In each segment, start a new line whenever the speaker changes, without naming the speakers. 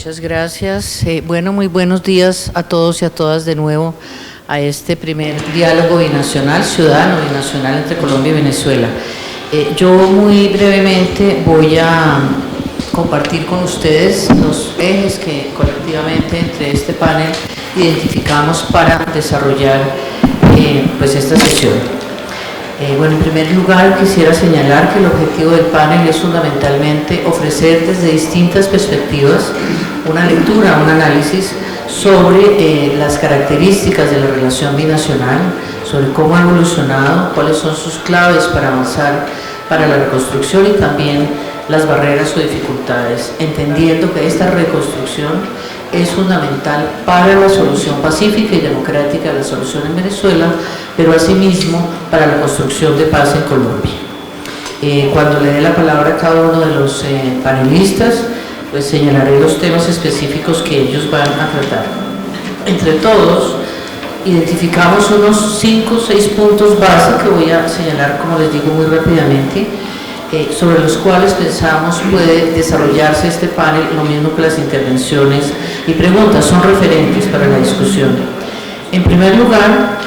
Muchas gracias. Bueno, muy buenos días a todos y a todas de nuevo a este primer diálogo binacional, ciudadano binacional entre Colombia y Venezuela. Yo muy brevemente voy a compartir con ustedes los ejes que colectivamente entre este panel identificamos para desarrollar pues esta sesión. Bueno, en primer lugar quisiera señalar que el objetivo del panel es fundamentalmente ofrecer desde distintas perspectivas una lectura, un análisis sobre las características de la relación binacional, sobre cómo ha evolucionado, cuáles son sus claves para avanzar para la reconstrucción y también las barreras o dificultades, entendiendo que esta reconstrucción es fundamental para la solución pacífica y democrática de la solución en Venezuela, pero asimismo para la construcción de paz en Colombia. Cuando le dé la palabra a cada uno de los panelistas, pues señalaré los temas específicos que ellos van a tratar. Entre todos, identificamos unos 5 o 6 puntos base que voy a señalar, como les digo, muy rápidamente, sobre los cuales pensamos puede desarrollarse este panel, lo mismo que las intervenciones y preguntas, son referentes para la discusión. En primer lugar,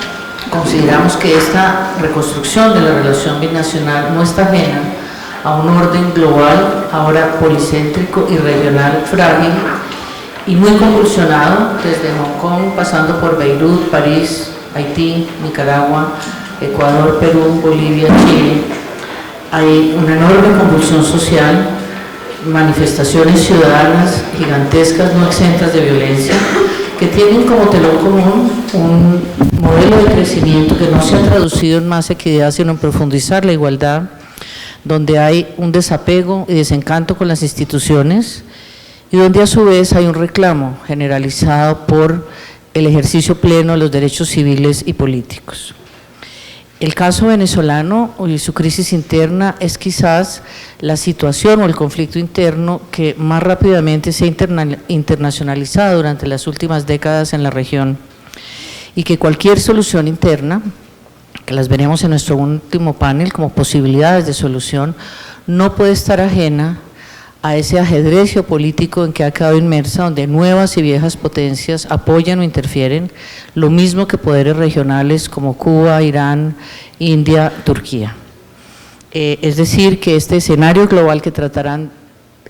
consideramos que esta reconstrucción de la relación binacional no está ajena a un orden global, ahora policéntrico y regional frágil y muy convulsionado, desde Hong Kong, pasando por Beirut, París, Haití, Nicaragua, Ecuador, Perú, Bolivia, Chile. Hay una enorme convulsión social, manifestaciones ciudadanas gigantescas, no exentas de violencia, que tienen como telón común un modelo de crecimiento que no se ha traducido en más equidad, sino en profundizar la igualdad, donde hay un desapego y desencanto con las instituciones y donde a su vez hay un reclamo generalizado por el ejercicio pleno de los derechos civiles y políticos. El caso venezolano y su crisis interna es quizás la situación o el conflicto interno que más rápidamente se ha internacionalizado durante las últimas décadas en la región y que cualquier solución interna, que las veremos en nuestro último panel como posibilidades de solución, no puede estar ajena a ese ajedrez geopolítico en que ha quedado inmersa, donde nuevas y viejas potencias apoyan o interfieren, lo mismo que poderes regionales como Cuba, Irán, India, Turquía. Es decir, que este escenario global que tratarán,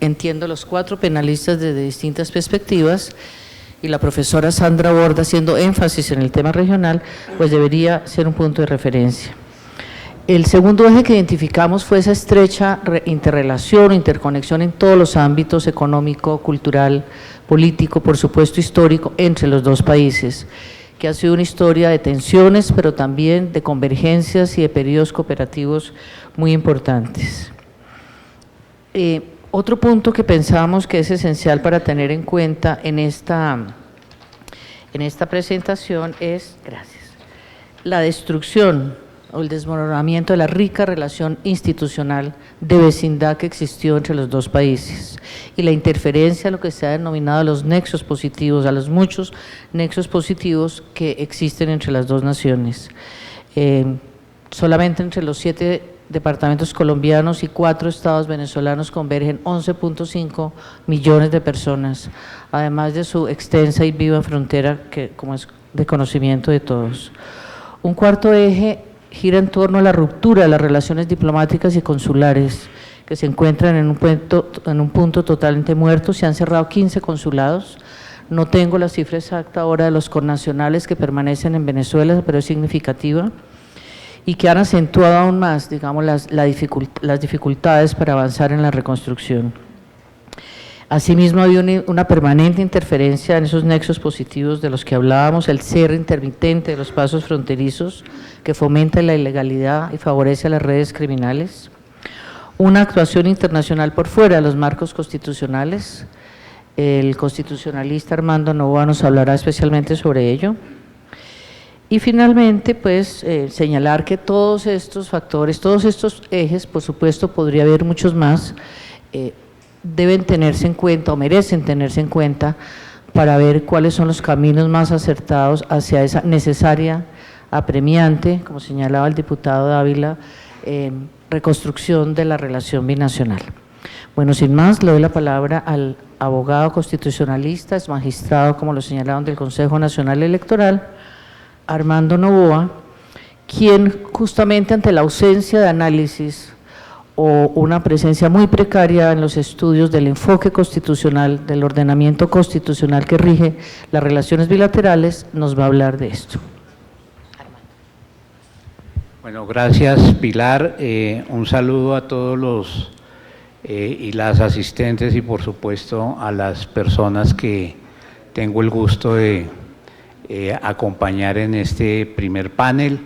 entiendo, los 4 panelistas desde distintas perspectivas, y la profesora Sandra Borda haciendo énfasis en el tema regional, pues debería ser un punto de referencia. El segundo eje que identificamos fue esa estrecha interrelación, interconexión en todos los ámbitos económico, cultural, político, por supuesto histórico, entre los dos países, que ha sido una historia de tensiones, pero también de convergencias y de periodos cooperativos muy importantes. Otro punto que pensamos que es esencial para tener en cuenta en esta presentación es, la destrucción o el desmoronamiento de la rica relación institucional de vecindad que existió entre los dos países y la interferencia a lo que se ha denominado los nexos positivos, a los muchos nexos positivos que existen entre las dos naciones. Solamente entre los 7 departamentos colombianos y 4 estados venezolanos convergen 11.5 millones de personas, además de su extensa y viva frontera que, como es de conocimiento de todos. Un cuarto eje gira en torno a la ruptura de las relaciones diplomáticas y consulares que se encuentran en un punto totalmente muerto. Se han cerrado 15 consulados, no tengo la cifra exacta ahora de los connacionales que permanecen en Venezuela, pero es significativa, y que han acentuado aún más, digamos, las dificultades para avanzar en la reconstrucción. Asimismo, había una permanente interferencia en esos nexos positivos de los que hablábamos, el cierre intermitente de los pasos fronterizos que fomenta la ilegalidad y favorece a las redes criminales, una actuación internacional por fuera de los marcos constitucionales. El constitucionalista Armando Novoa nos hablará especialmente sobre ello. Y finalmente, pues, señalar que todos estos factores, todos estos ejes, por supuesto, podría haber muchos más, deben tenerse en cuenta o merecen tenerse en cuenta para ver cuáles son los caminos más acertados hacia esa necesaria, apremiante, como señalaba el diputado Dávila, reconstrucción de la relación binacional. Bueno, sin más, le doy la palabra al abogado constitucionalista, es magistrado, como lo señalaron, del Consejo Nacional Electoral, Armando Noboa, quien justamente ante la ausencia de análisis o una presencia muy precaria en los estudios del enfoque constitucional, del ordenamiento constitucional que rige las relaciones bilaterales, nos va a hablar de esto.
Bueno, gracias Pilar, un saludo a todos los y las asistentes y por supuesto a las personas que tengo el gusto de acompañar en este primer panel,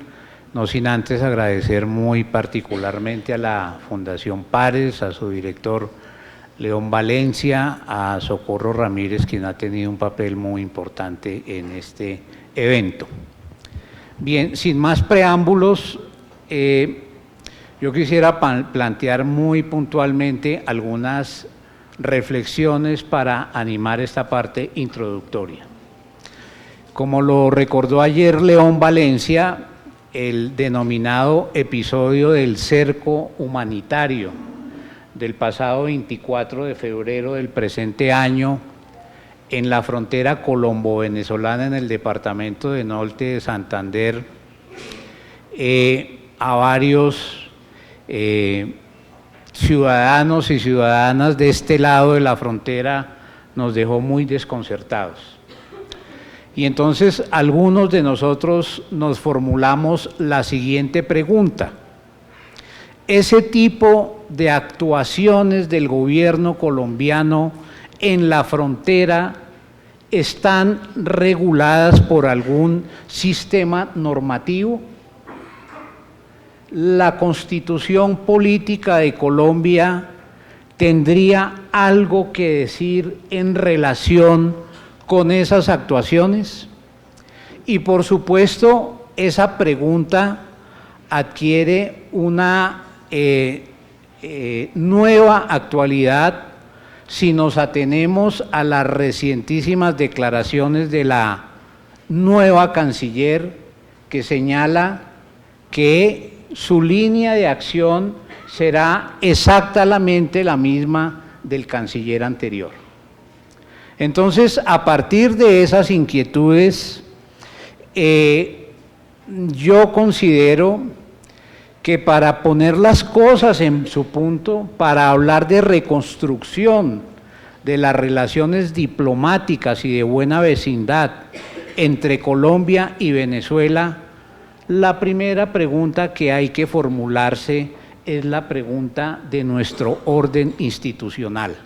no sin antes agradecer muy particularmente a la Fundación Pares, a su director León Valencia, a Socorro Ramírez, quien ha tenido un papel muy importante en este evento. Bien, sin más preámbulos, yo quisiera plantear muy puntualmente algunas reflexiones para animar esta parte introductoria. Como lo recordó ayer León Valencia, el denominado episodio del cerco humanitario del pasado 24 de febrero del presente año en la frontera colombo-venezolana en el departamento de Norte de Santander, a varios ciudadanos y ciudadanas de este lado de la frontera nos dejó muy desconcertados. Y entonces algunos de nosotros nos formulamos la siguiente pregunta: ¿ese tipo de actuaciones del gobierno colombiano en la frontera están reguladas por algún sistema normativo? ¿La Constitución Política de Colombia tendría algo que decir en relación con esas actuaciones? Y por supuesto, esa pregunta adquiere una nueva actualidad si nos atenemos a las recientísimas declaraciones de la nueva canciller, que señala que su línea de acción será exactamente la misma del canciller anterior. Entonces, a partir de esas inquietudes, yo considero que para poner las cosas en su punto, para hablar de reconstrucción de las relaciones diplomáticas y de buena vecindad entre Colombia y Venezuela, la primera pregunta que hay que formularse es la pregunta de nuestro orden institucional,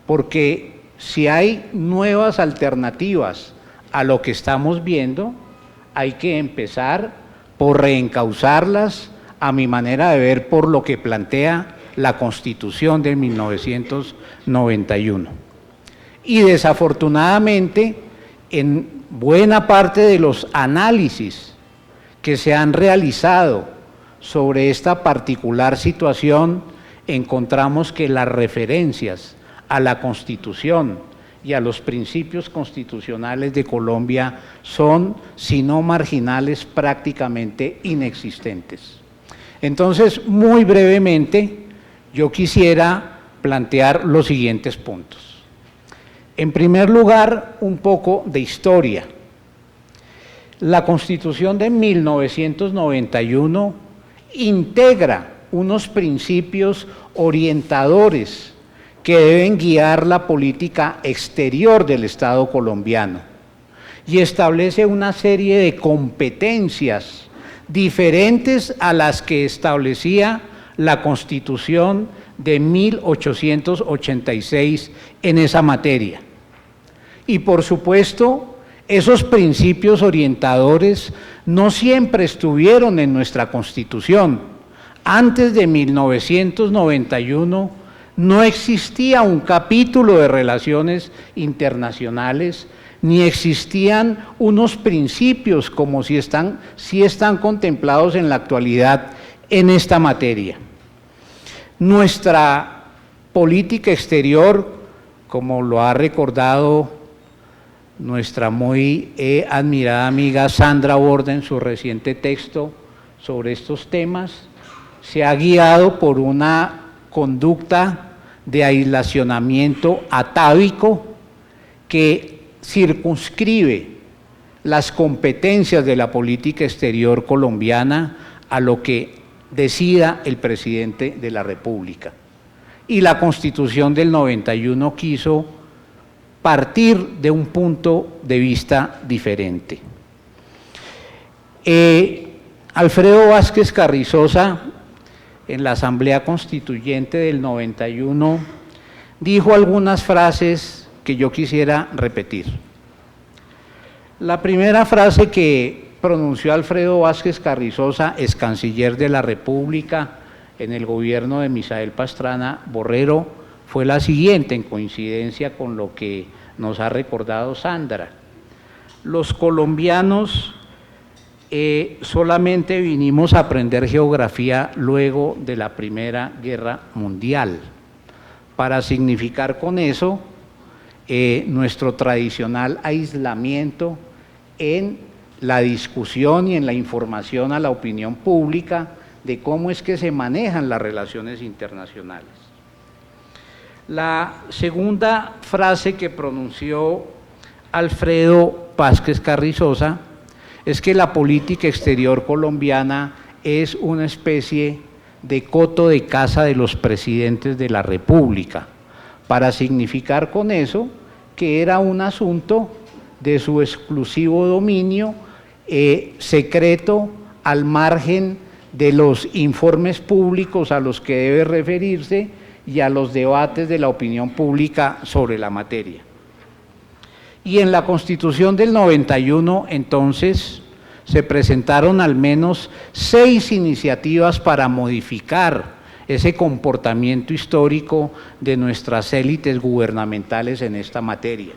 porque si hay nuevas alternativas a lo que estamos viendo, hay que empezar por reencauzarlas, a mi manera de ver, por lo que plantea la Constitución de 1991. Y desafortunadamente, en buena parte de los análisis que se han realizado sobre esta particular situación, encontramos que las referencias a la Constitución y a los principios constitucionales de Colombia son, si no marginales, prácticamente inexistentes. Entonces, muy brevemente, yo quisiera plantear los siguientes puntos. En primer lugar, un poco de historia. La Constitución de 1991 integra unos principios orientadores que deben guiar la política exterior del Estado colombiano y establece una serie de competencias diferentes a las que establecía la Constitución de 1886 en esa materia. Y por supuesto, esos principios orientadores no siempre estuvieron en nuestra Constitución. Antes de 1991 no existía un capítulo de relaciones internacionales, ni existían unos principios como si están contemplados en la actualidad en esta materia. Nuestra política exterior, como lo ha recordado nuestra muy admirada amiga Sandra Borda en su reciente texto sobre estos temas, se ha guiado por una conducta de aislacionamiento atávico que circunscribe las competencias de la política exterior colombiana a lo que decida el presidente de la República. Y la Constitución del 91 quiso partir de un punto de vista diferente. Alfredo Vázquez Carrizosa, en la Asamblea Constituyente del 91, dijo algunas frases que yo quisiera repetir. La primera frase que pronunció Alfredo Vázquez Carrizosa, ex canciller de la República en el gobierno de Misael Pastrana Borrero, fue la siguiente, en coincidencia con lo que nos ha recordado Sandra. Los colombianos solamente vinimos a aprender geografía luego de la Primera Guerra Mundial, para significar con eso nuestro tradicional aislamiento en la discusión y en la información a la opinión pública de cómo es que se manejan las relaciones internacionales. La segunda frase que pronunció Alfredo Vázquez Carrizosa es que la política exterior colombiana es una especie de coto de caza de los presidentes de la República, para significar con eso que era un asunto de su exclusivo dominio, secreto, al margen de los informes públicos a los que debe referirse y a los debates de la opinión pública sobre la materia. Y en la Constitución del 91, entonces, se presentaron al menos 6 iniciativas para modificar ese comportamiento histórico de nuestras élites gubernamentales en esta materia.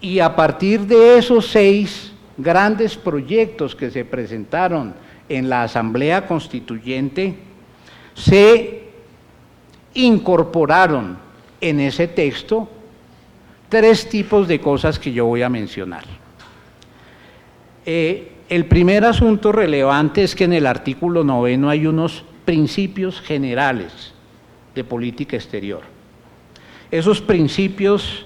Y a partir de esos 6 grandes proyectos que se presentaron en la Asamblea Constituyente, se incorporaron en ese texto 3 tipos de cosas que yo voy a mencionar. El primer asunto relevante es que en el artículo 9 hay unos principios generales de política exterior. Esos principios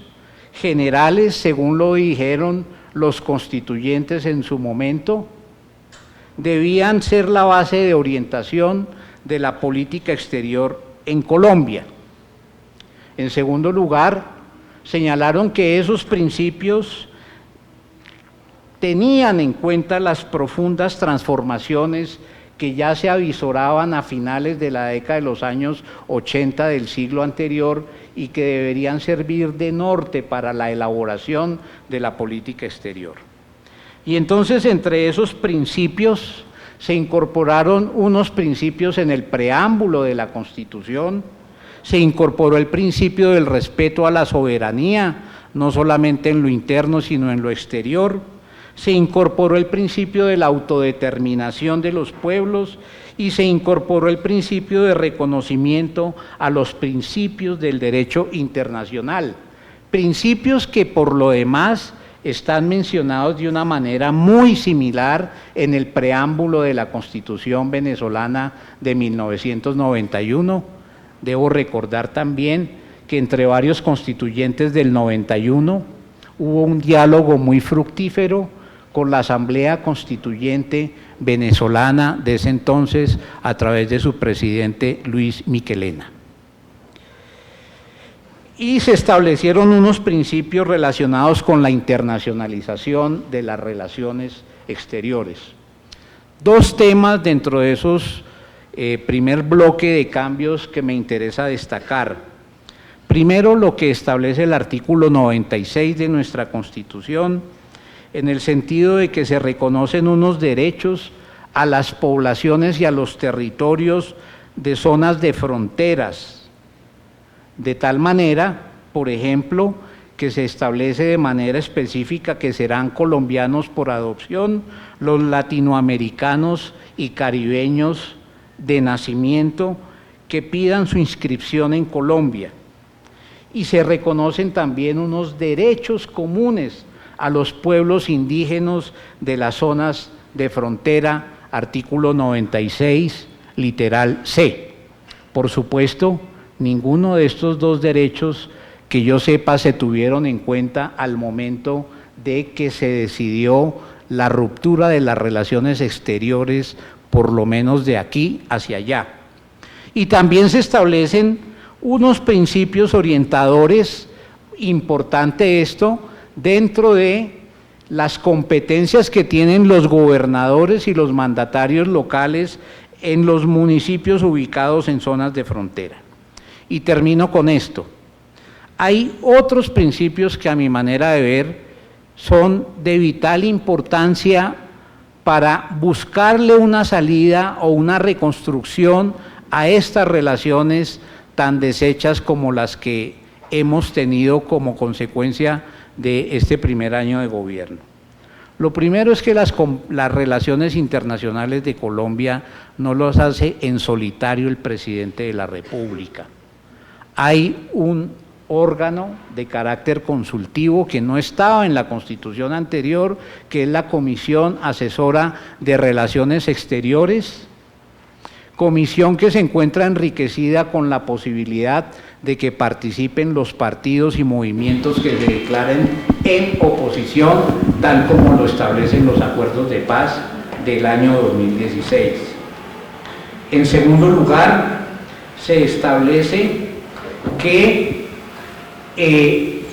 generales, según lo dijeron los constituyentes en su momento, debían ser la base de orientación de la política exterior en Colombia. En segundo lugar, señalaron que esos principios tenían en cuenta las profundas transformaciones que ya se avisoraban a finales de la década de los años 80 del siglo anterior y que deberían servir de norte para la elaboración de la política exterior. Y entonces entre esos principios se incorporaron unos principios en el preámbulo de la Constitución, se incorporó el principio del respeto a la soberanía, no solamente en lo interno sino en lo exterior, se incorporó el principio de la autodeterminación de los pueblos y se incorporó el principio de reconocimiento a los principios del derecho internacional, principios que por lo demás están mencionados de una manera muy similar en el preámbulo de la Constitución venezolana de 1991. Debo recordar también que entre varios constituyentes del 91 hubo un diálogo muy fructífero con la Asamblea Constituyente venezolana de ese entonces a través de su presidente Luis Michelena. Y se establecieron unos principios relacionados con la internacionalización de las relaciones exteriores. 2 temas dentro de esos primer bloque de cambios que me interesa destacar. Primero, lo que establece el artículo 96 de nuestra Constitución, en el sentido de que se reconocen unos derechos a las poblaciones y a los territorios de zonas de fronteras, de tal manera, por ejemplo, que se establece de manera específica que serán colombianos por adopción los latinoamericanos y caribeños de nacimiento que pidan su inscripción en Colombia. Y se reconocen también unos derechos comunes a los pueblos indígenas de las zonas de frontera, artículo 96, literal C. Por supuesto, ninguno de estos dos derechos que yo sepa se tuvieron en cuenta al momento de que se decidió la ruptura de las relaciones exteriores, por lo menos de aquí hacia allá. Y también se establecen unos principios orientadores, importante esto, dentro de las competencias que tienen los gobernadores y los mandatarios locales en los municipios ubicados en zonas de frontera. Y termino con esto. Hay otros principios que a mi manera de ver son de vital importancia para buscarle una salida o una reconstrucción a estas relaciones tan deshechas como las que hemos tenido como consecuencia de este primer año de gobierno. Lo primero es que las relaciones internacionales de Colombia no las hace en solitario el presidente de la República. Hay un órgano de carácter consultivo que no estaba en la Constitución anterior, que es la Comisión Asesora de Relaciones Exteriores, comisión que se encuentra enriquecida con la posibilidad de que participen los partidos y movimientos que se declaren en oposición, tal como lo establecen los acuerdos de paz del año 2016. En segundo lugar, se establece que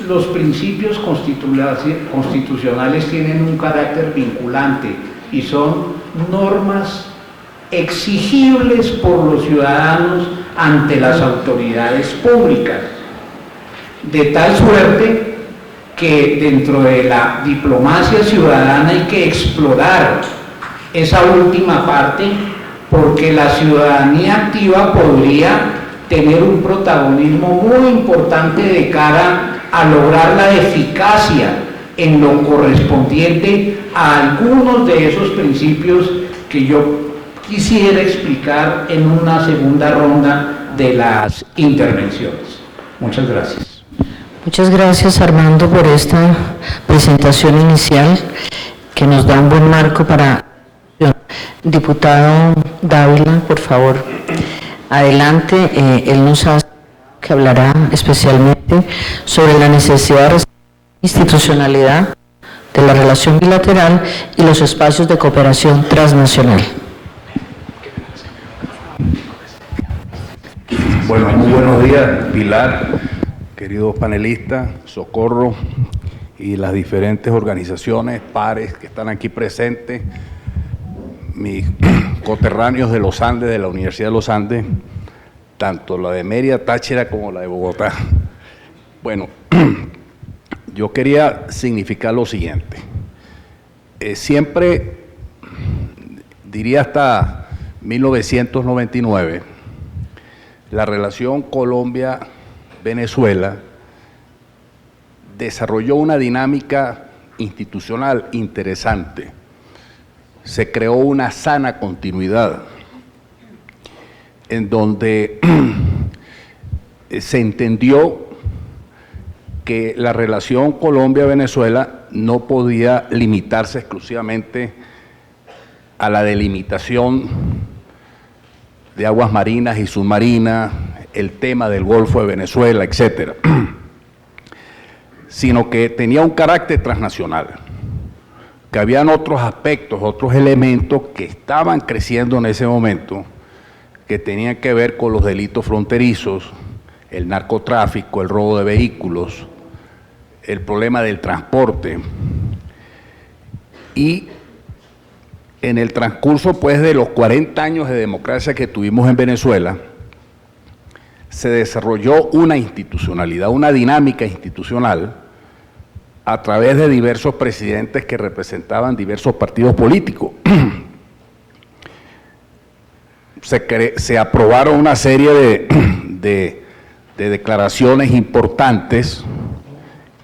los principios constitucionales tienen un carácter vinculante y son normas exigibles por los ciudadanos ante las autoridades públicas, de tal suerte que dentro de la diplomacia ciudadana hay que explorar esa última parte, porque la ciudadanía activa podría tener un protagonismo muy importante de cara a lograr la eficacia en lo correspondiente a algunos de esos principios que yo quisiera explicar en una segunda ronda de las intervenciones. Muchas gracias.
Muchas gracias, Armando, por esta presentación inicial que nos da un buen marco para... Diputado Dávila, por favor, adelante. Él nos hace que hablará especialmente sobre la necesidad de institucionalidad de la relación bilateral y los espacios de cooperación transnacional.
Bueno, muy buenos días, Pilar, queridos panelistas, Socorro y las diferentes organizaciones, pares que están aquí presentes, mis coterráneos de los Andes, de la Universidad de los Andes, tanto la de Mérida, Táchira, como la de Bogotá. Bueno, yo quería significar lo siguiente. Siempre, diría hasta 1999, la relación Colombia-Venezuela desarrolló una dinámica institucional interesante. Se creó una sana continuidad en donde se entendió que la relación Colombia-Venezuela no podía limitarse exclusivamente a la delimitación de aguas marinas y submarinas, el tema del Golfo de Venezuela, etcétera, sino que tenía un carácter transnacional, que habían otros aspectos, otros elementos que estaban creciendo en ese momento, que tenían que ver con los delitos fronterizos, el narcotráfico, el robo de vehículos, el problema del transporte. Y en el transcurso pues de los 40 años de democracia que tuvimos en Venezuela, se desarrolló una institucionalidad, una dinámica institucional a través de diversos presidentes que representaban diversos partidos políticos. Se aprobaron una serie de declaraciones importantes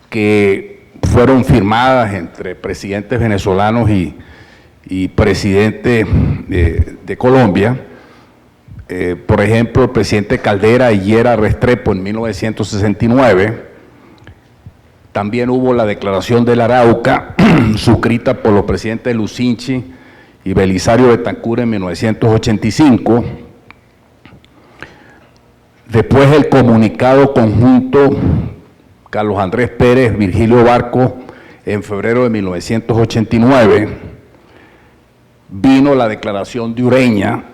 que fueron firmadas entre presidentes venezolanos y presidente de Colombia. Por ejemplo, el presidente Caldera y Llera Restrepo en 1969. También hubo la declaración del Arauca, suscrita por los presidentes Lucinchi y Belisario Betancur en 1985. Después el comunicado conjunto Carlos Andrés Pérez, Virgilio Barco, en febrero de 1989, vino la declaración de Ureña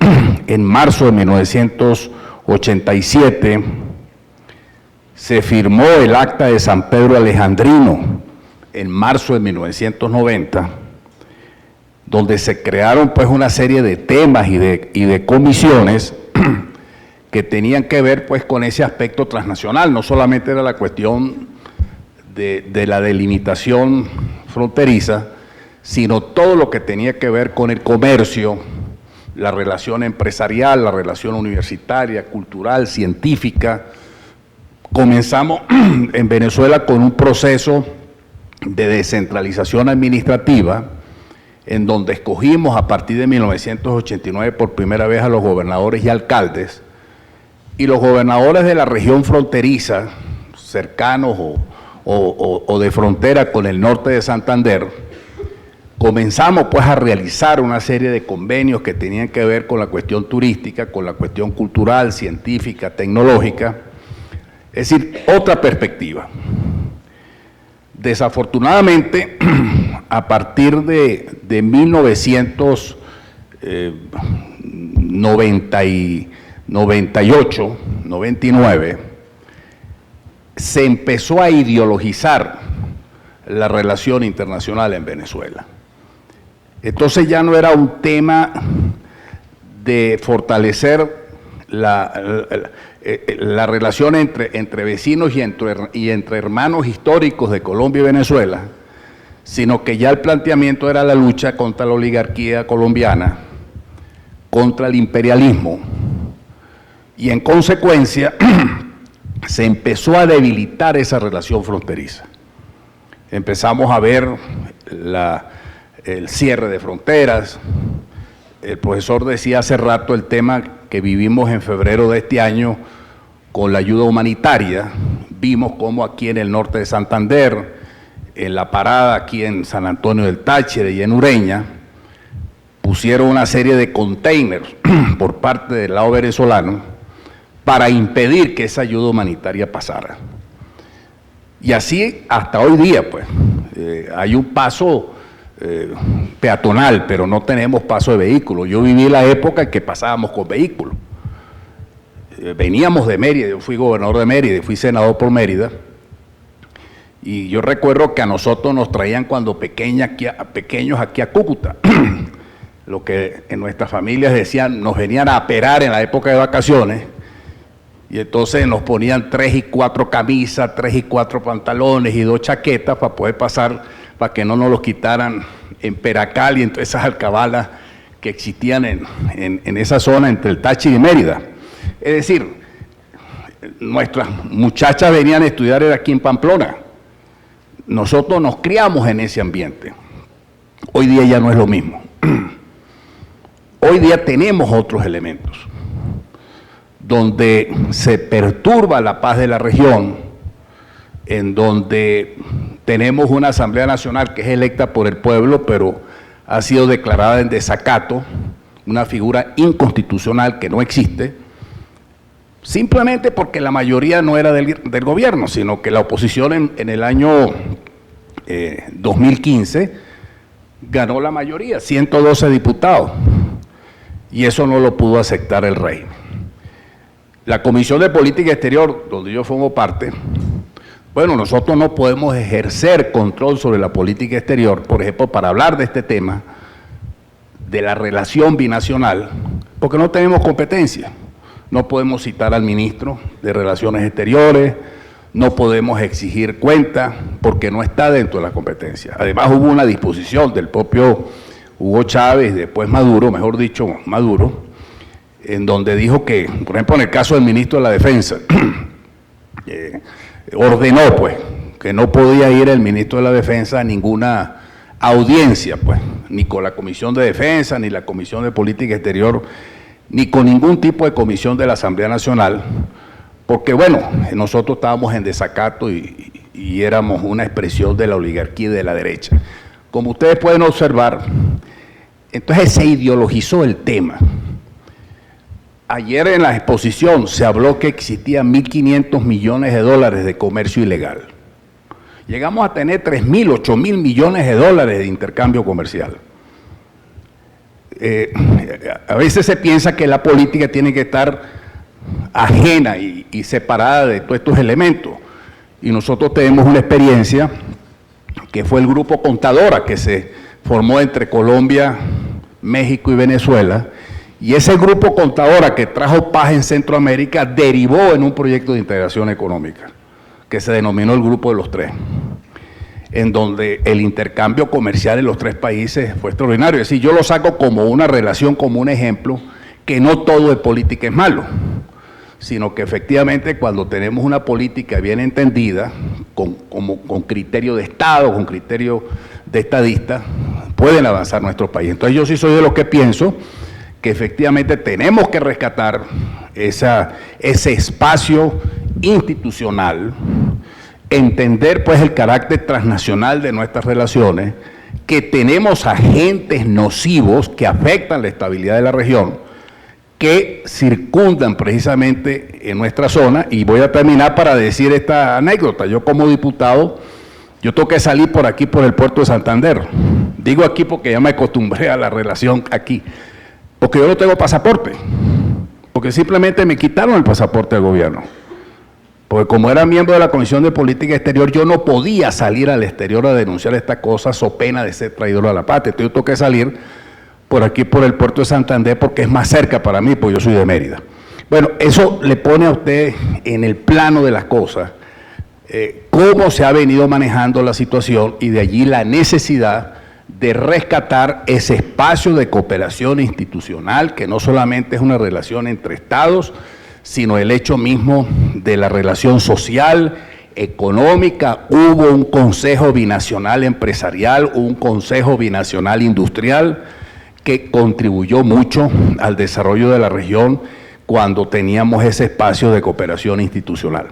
en marzo de 1987, se firmó el acta de San Pedro Alejandrino en marzo de 1990, donde se crearon pues una serie de temas y de comisiones que tenían que ver pues con ese aspecto transnacional. No solamente era la cuestión de la delimitación fronteriza, sino todo lo que tenía que ver con el comercio, la relación empresarial, la relación universitaria, cultural, científica. Comenzamos en Venezuela con un proceso de descentralización administrativa, en donde escogimos a partir de 1989 por primera vez a los gobernadores y alcaldes, y los gobernadores de la región fronteriza, cercanos o de frontera con el norte de Santander, comenzamos pues a realizar una serie de convenios que tenían que ver con la cuestión turística, con la cuestión cultural, científica, tecnológica, es decir, otra perspectiva. Desafortunadamente, a partir de 1998, 99, se empezó a ideologizar la relación internacional en Venezuela. Entonces ya no era un tema de fortalecer la relación entre vecinos y entre hermanos históricos de Colombia y Venezuela, sino que ya el planteamiento era la lucha contra la oligarquía colombiana, contra el imperialismo, y en consecuencia se empezó a debilitar esa relación fronteriza. Empezamos a ver el cierre de fronteras. El profesor decía hace rato el tema que vivimos en febrero de este año con la ayuda humanitaria. Vimos cómo aquí en el norte de Santander, en la parada aquí en San Antonio del Táchira y en Ureña, pusieron una serie de containers por parte del lado venezolano para impedir que esa ayuda humanitaria pasara. Y así hasta hoy día, pues, hay un paso peatonal, pero no tenemos paso de vehículos. Yo viví la época en que pasábamos con vehículos. Veníamos de Mérida, yo fui gobernador de Mérida, fui senador por Mérida, y yo recuerdo que a nosotros nos traían cuando pequeños aquí a Cúcuta, lo que en nuestras familias decían, nos venían a aperar en la época de vacaciones, y entonces nos ponían 3 y 4 camisas, 3 y 4 pantalones y 2 chaquetas para poder pasar, para que no nos los quitaran en Peracal y en todas esas alcabalas que existían en esa zona entre el Táchira y Mérida. Es decir, nuestras muchachas venían a estudiar aquí en Pamplona. Nosotros nos criamos en ese ambiente. Hoy día ya no es lo mismo. Hoy día tenemos otros elementos donde se perturba la paz de la región, en donde tenemos una Asamblea Nacional que es electa por el pueblo, pero ha sido declarada en desacato, una figura inconstitucional que no existe, simplemente porque la mayoría no era del gobierno, sino que la oposición en el año 2015 ganó la mayoría, 112 diputados, y eso no lo pudo aceptar el rey. La Comisión de Política Exterior, donde yo formo parte, bueno, nosotros no podemos ejercer control sobre la política exterior, por ejemplo, para hablar de este tema, de la relación binacional, porque no tenemos competencia. No podemos citar al ministro de Relaciones Exteriores, no podemos exigir cuenta, porque no está dentro de la competencia. Además, hubo una disposición del propio Hugo Chávez, después Maduro, mejor dicho, Maduro, en donde dijo que, por ejemplo, en el caso del ministro de la Defensa, ordenó, pues, que no podía ir el ministro de la Defensa a ninguna audiencia, pues, ni con la Comisión de Defensa, ni la Comisión de Política Exterior, ni con ningún tipo de comisión de la Asamblea Nacional, porque, bueno, nosotros estábamos en desacato y éramos una expresión de la oligarquía y de la derecha. Como ustedes pueden observar, entonces se ideologizó el tema. ayer en la exposición se habló que existían 1.500 millones de dólares de comercio ilegal. Llegamos a tener 3.000, 8.000 millones de dólares de intercambio comercial. A veces se piensa que la política tiene que estar ajena y separada de todos estos elementos. Y nosotros tenemos una experiencia que fue el Grupo Contadora, que se formó entre Colombia, México y Venezuela, y ese Grupo Contadora que trajo paz en Centroamérica derivó en un proyecto de integración económica, que se denominó el Grupo de los Tres, en donde el intercambio comercial en los tres países fue extraordinario. Es decir, yo lo saco como una relación, como un ejemplo, que no todo de política es malo, sino que efectivamente cuando tenemos una política bien entendida, con criterio de Estado, con criterio de estadista, pueden avanzar nuestros países. Entonces yo sí soy de los que pienso que efectivamente tenemos que rescatar ese espacio institucional, entender pues el carácter transnacional de nuestras relaciones, que tenemos agentes nocivos que afectan la estabilidad de la región, que circundan precisamente en nuestra zona. Y voy a terminar para decir esta anécdota. Yo como diputado, yo tengo que salir por aquí, por el puerto de Santander. Digo aquí porque ya me acostumbré a la relación aquí, porque yo no tengo pasaporte, porque simplemente me quitaron el pasaporte del gobierno. Porque como era miembro de la Comisión de Política Exterior, yo no podía salir al exterior a denunciar estas cosas o pena de ser traidor a la patria. Entonces yo tengo que salir por aquí, por el puerto de Santander, porque es más cerca para mí, porque yo soy de Mérida. Bueno, eso le pone a usted en el plano de las cosas, cómo se ha venido manejando la situación, y de allí la necesidad de rescatar ese espacio de cooperación institucional, que no solamente es una relación entre estados, sino el hecho mismo de la relación social, económica. Hubo un Consejo Binacional Empresarial, un Consejo Binacional Industrial, que contribuyó mucho al desarrollo de la región cuando teníamos ese espacio de cooperación institucional.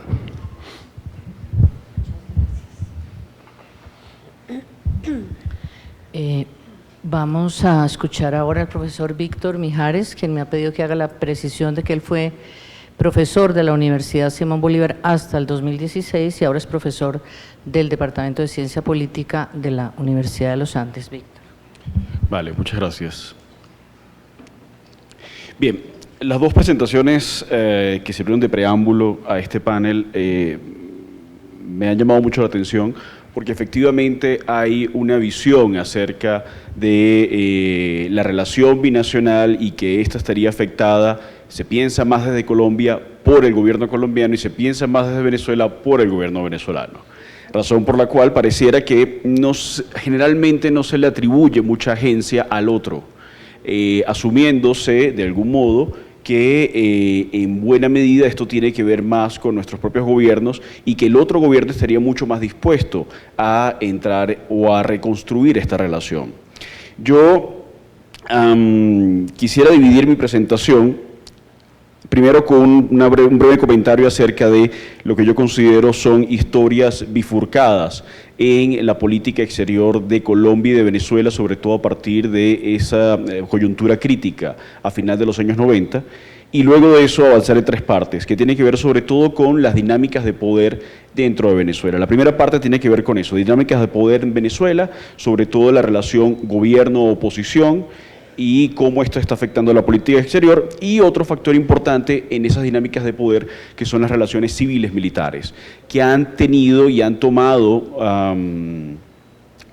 Vamos a escuchar ahora al profesor Víctor Mijares, quien me ha pedido que haga la precisión de que él fue profesor de la Universidad Simón Bolívar hasta el 2016 y ahora es profesor del Departamento de Ciencia Política de la Universidad de los Andes. Víctor.
Vale, muchas gracias. Bien, las dos presentaciones que sirvieron de preámbulo a este panel me han llamado mucho la atención, porque efectivamente hay una visión acerca de la relación binacional y que ésta estaría afectada, se piensa más desde Colombia por el gobierno colombiano y se piensa más desde Venezuela por el gobierno venezolano. Razón por la cual pareciera que generalmente no se le atribuye mucha agencia al otro, asumiéndose de algún modo que en buena medida esto tiene que ver más con nuestros propios gobiernos y que el otro gobierno estaría mucho más dispuesto a entrar o a reconstruir esta relación. Yo quisiera dividir mi presentación primero con un breve comentario acerca de lo que yo considero son historias bifurcadas en la política exterior de Colombia y de Venezuela, sobre todo a partir de esa coyuntura crítica a final de los años 90, y luego de eso avanzar en tres partes, que tienen que ver sobre todo con las dinámicas de poder dentro de Venezuela. La primera parte tiene que ver con eso, dinámicas de poder en Venezuela, sobre todo la relación gobierno-oposición, y cómo esto está afectando la política exterior, y otro factor importante en esas dinámicas de poder que son las relaciones civiles militares, que han tenido y han tomado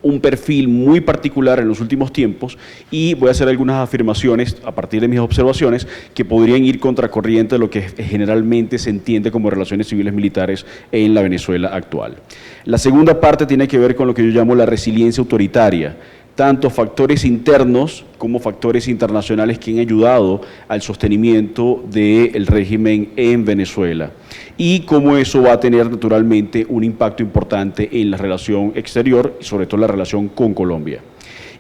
un perfil muy particular en los últimos tiempos, y voy a hacer algunas afirmaciones a partir de mis observaciones que podrían ir contracorriente de lo que generalmente se entiende como relaciones civiles militares en la Venezuela actual. La segunda parte tiene que ver con lo que yo llamo la resiliencia autoritaria, tanto factores internos como factores internacionales que han ayudado al sostenimiento del régimen en Venezuela, y cómo eso va a tener naturalmente un impacto importante en la relación exterior y sobre todo la relación con Colombia.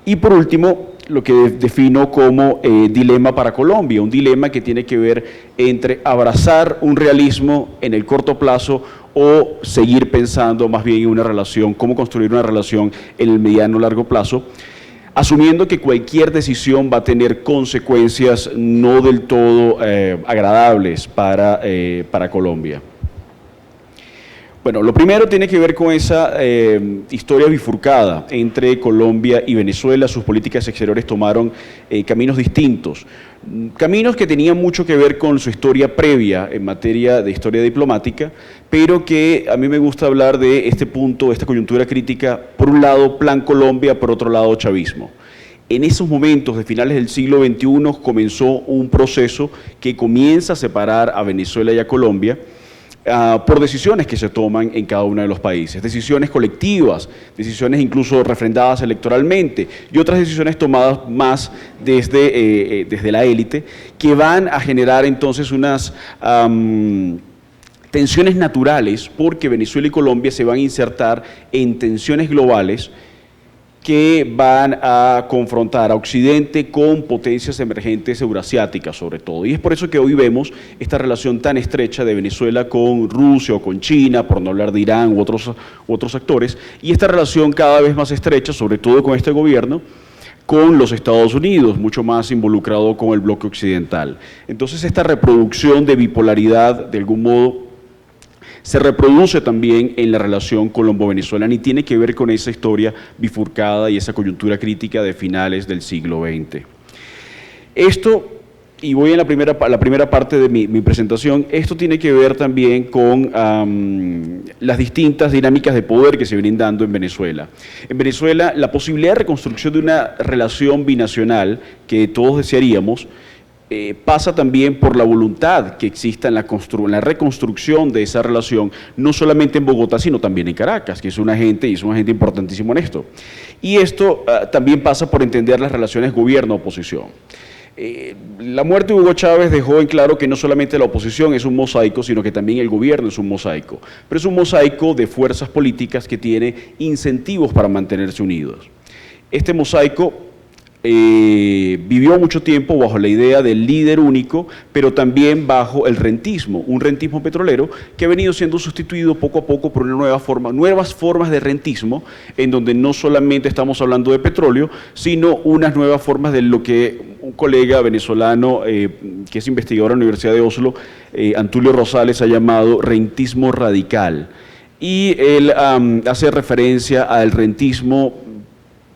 Y por último, lo que defino como dilema para Colombia, un dilema que tiene que ver entre abrazar un realismo en el corto plazo o seguir pensando más bien en una relación, cómo construir una relación en el mediano o largo plazo, asumiendo que cualquier decisión va a tener consecuencias no del todo agradables para Colombia. Bueno, lo primero tiene que ver con esa historia bifurcada entre Colombia y Venezuela. Sus políticas exteriores tomaron caminos distintos, caminos que tenían mucho que ver con su historia previa en materia de historia diplomática, pero que a mí me gusta hablar de este punto, esta coyuntura crítica, por un lado Plan Colombia, por otro lado chavismo. En esos momentos de finales del siglo XXI comenzó un proceso que comienza a separar a Venezuela y a Colombia, por decisiones que se toman en cada uno de los países, decisiones colectivas, decisiones incluso refrendadas electoralmente y otras decisiones tomadas más desde la élite, que van a generar entonces unas tensiones naturales, porque Venezuela y Colombia se van a insertar en tensiones globales que van a confrontar a Occidente con potencias emergentes eurasiáticas sobre todo. Y es por eso que hoy vemos esta relación tan estrecha de Venezuela con Rusia o con China, por no hablar de Irán u otros actores, y esta relación cada vez más estrecha, sobre todo con este gobierno, con los Estados Unidos, mucho más involucrado con el bloque occidental. Entonces esta reproducción de bipolaridad, de algún modo, se reproduce también en la relación colombo-venezolana y tiene que ver con esa historia bifurcada y esa coyuntura crítica de finales del siglo XX. Esto, y voy a la primera parte de mi presentación, esto tiene que ver también con las distintas dinámicas de poder que se vienen dando en Venezuela. En Venezuela, la posibilidad de reconstrucción de una relación binacional que todos desearíamos, pasa también por la voluntad que exista en la reconstrucción de esa relación, no solamente en Bogotá, sino también en Caracas, que es un agente importantísimo en esto. Y esto también pasa por entender las relaciones gobierno-oposición. La muerte de Hugo Chávez dejó en claro que no solamente la oposición es un mosaico, sino que también el gobierno es un mosaico, pero es un mosaico de fuerzas políticas que tiene incentivos para mantenerse unidos. Este mosaico vivió mucho tiempo bajo la idea del líder único, pero también bajo el rentismo, un rentismo petrolero que ha venido siendo sustituido poco a poco por nuevas formas de rentismo, en donde no solamente estamos hablando de petróleo, sino unas nuevas formas de lo que un colega venezolano que es investigador en la Universidad de Oslo, Antulio Rosales, ha llamado rentismo radical. Y él hace referencia al rentismo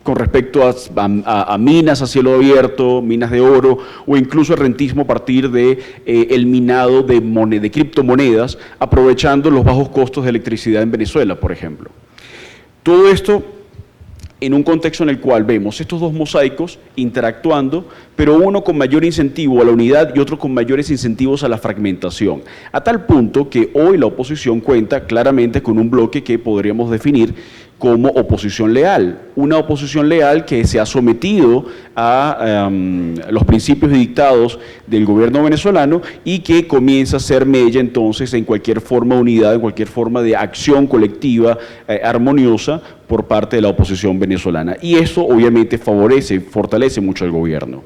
con respecto a minas a cielo abierto, minas de oro, o incluso el rentismo a partir de el minado de criptomonedas, aprovechando los bajos costos de electricidad en Venezuela, por ejemplo. Todo esto en un contexto en el cual vemos estos dos mosaicos interactuando, pero uno con mayor incentivo a la unidad y otro con mayores incentivos a la fragmentación, a tal punto que hoy la oposición cuenta claramente con un bloque que podríamos definir como oposición leal, una oposición leal que se ha sometido a los principios y dictados del gobierno venezolano y que comienza a ser mella entonces en cualquier forma de unidad, en cualquier forma de acción colectiva armoniosa por parte de la oposición venezolana. Y eso obviamente fortalece mucho al gobierno.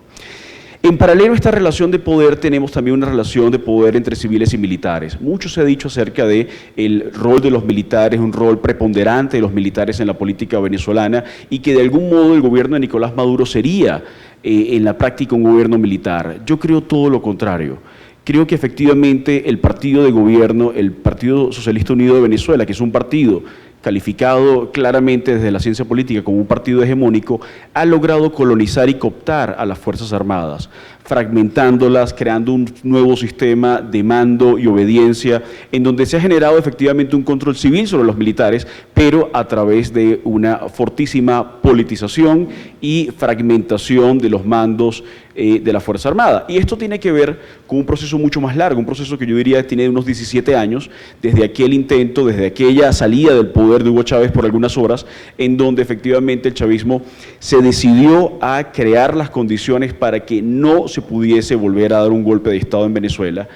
En paralelo a esta relación de poder tenemos también una relación de poder entre civiles y militares. Mucho se ha dicho acerca del rol de los militares, un rol preponderante de los militares en la política venezolana y que de algún modo el gobierno de Nicolás Maduro sería en la práctica un gobierno militar. Yo creo todo lo contrario. Creo que efectivamente el partido de gobierno, el Partido Socialista Unido de Venezuela, que es un partido calificado claramente desde la ciencia política como un partido hegemónico, ha logrado colonizar y cooptar a las Fuerzas Armadas, fragmentándolas, creando un nuevo sistema de mando y obediencia, en donde se ha generado efectivamente un control civil sobre los militares, pero a través de una fortísima politización y fragmentación de los mandos de la Fuerza Armada. Y esto tiene que ver con un proceso mucho más largo, un proceso que yo diría tiene unos 17 años, desde aquel intento, desde aquella salida del poder de Hugo Chávez por algunas horas, en donde efectivamente el chavismo se decidió a crear las condiciones para que no se pudiese volver a dar un golpe de Estado en Venezuela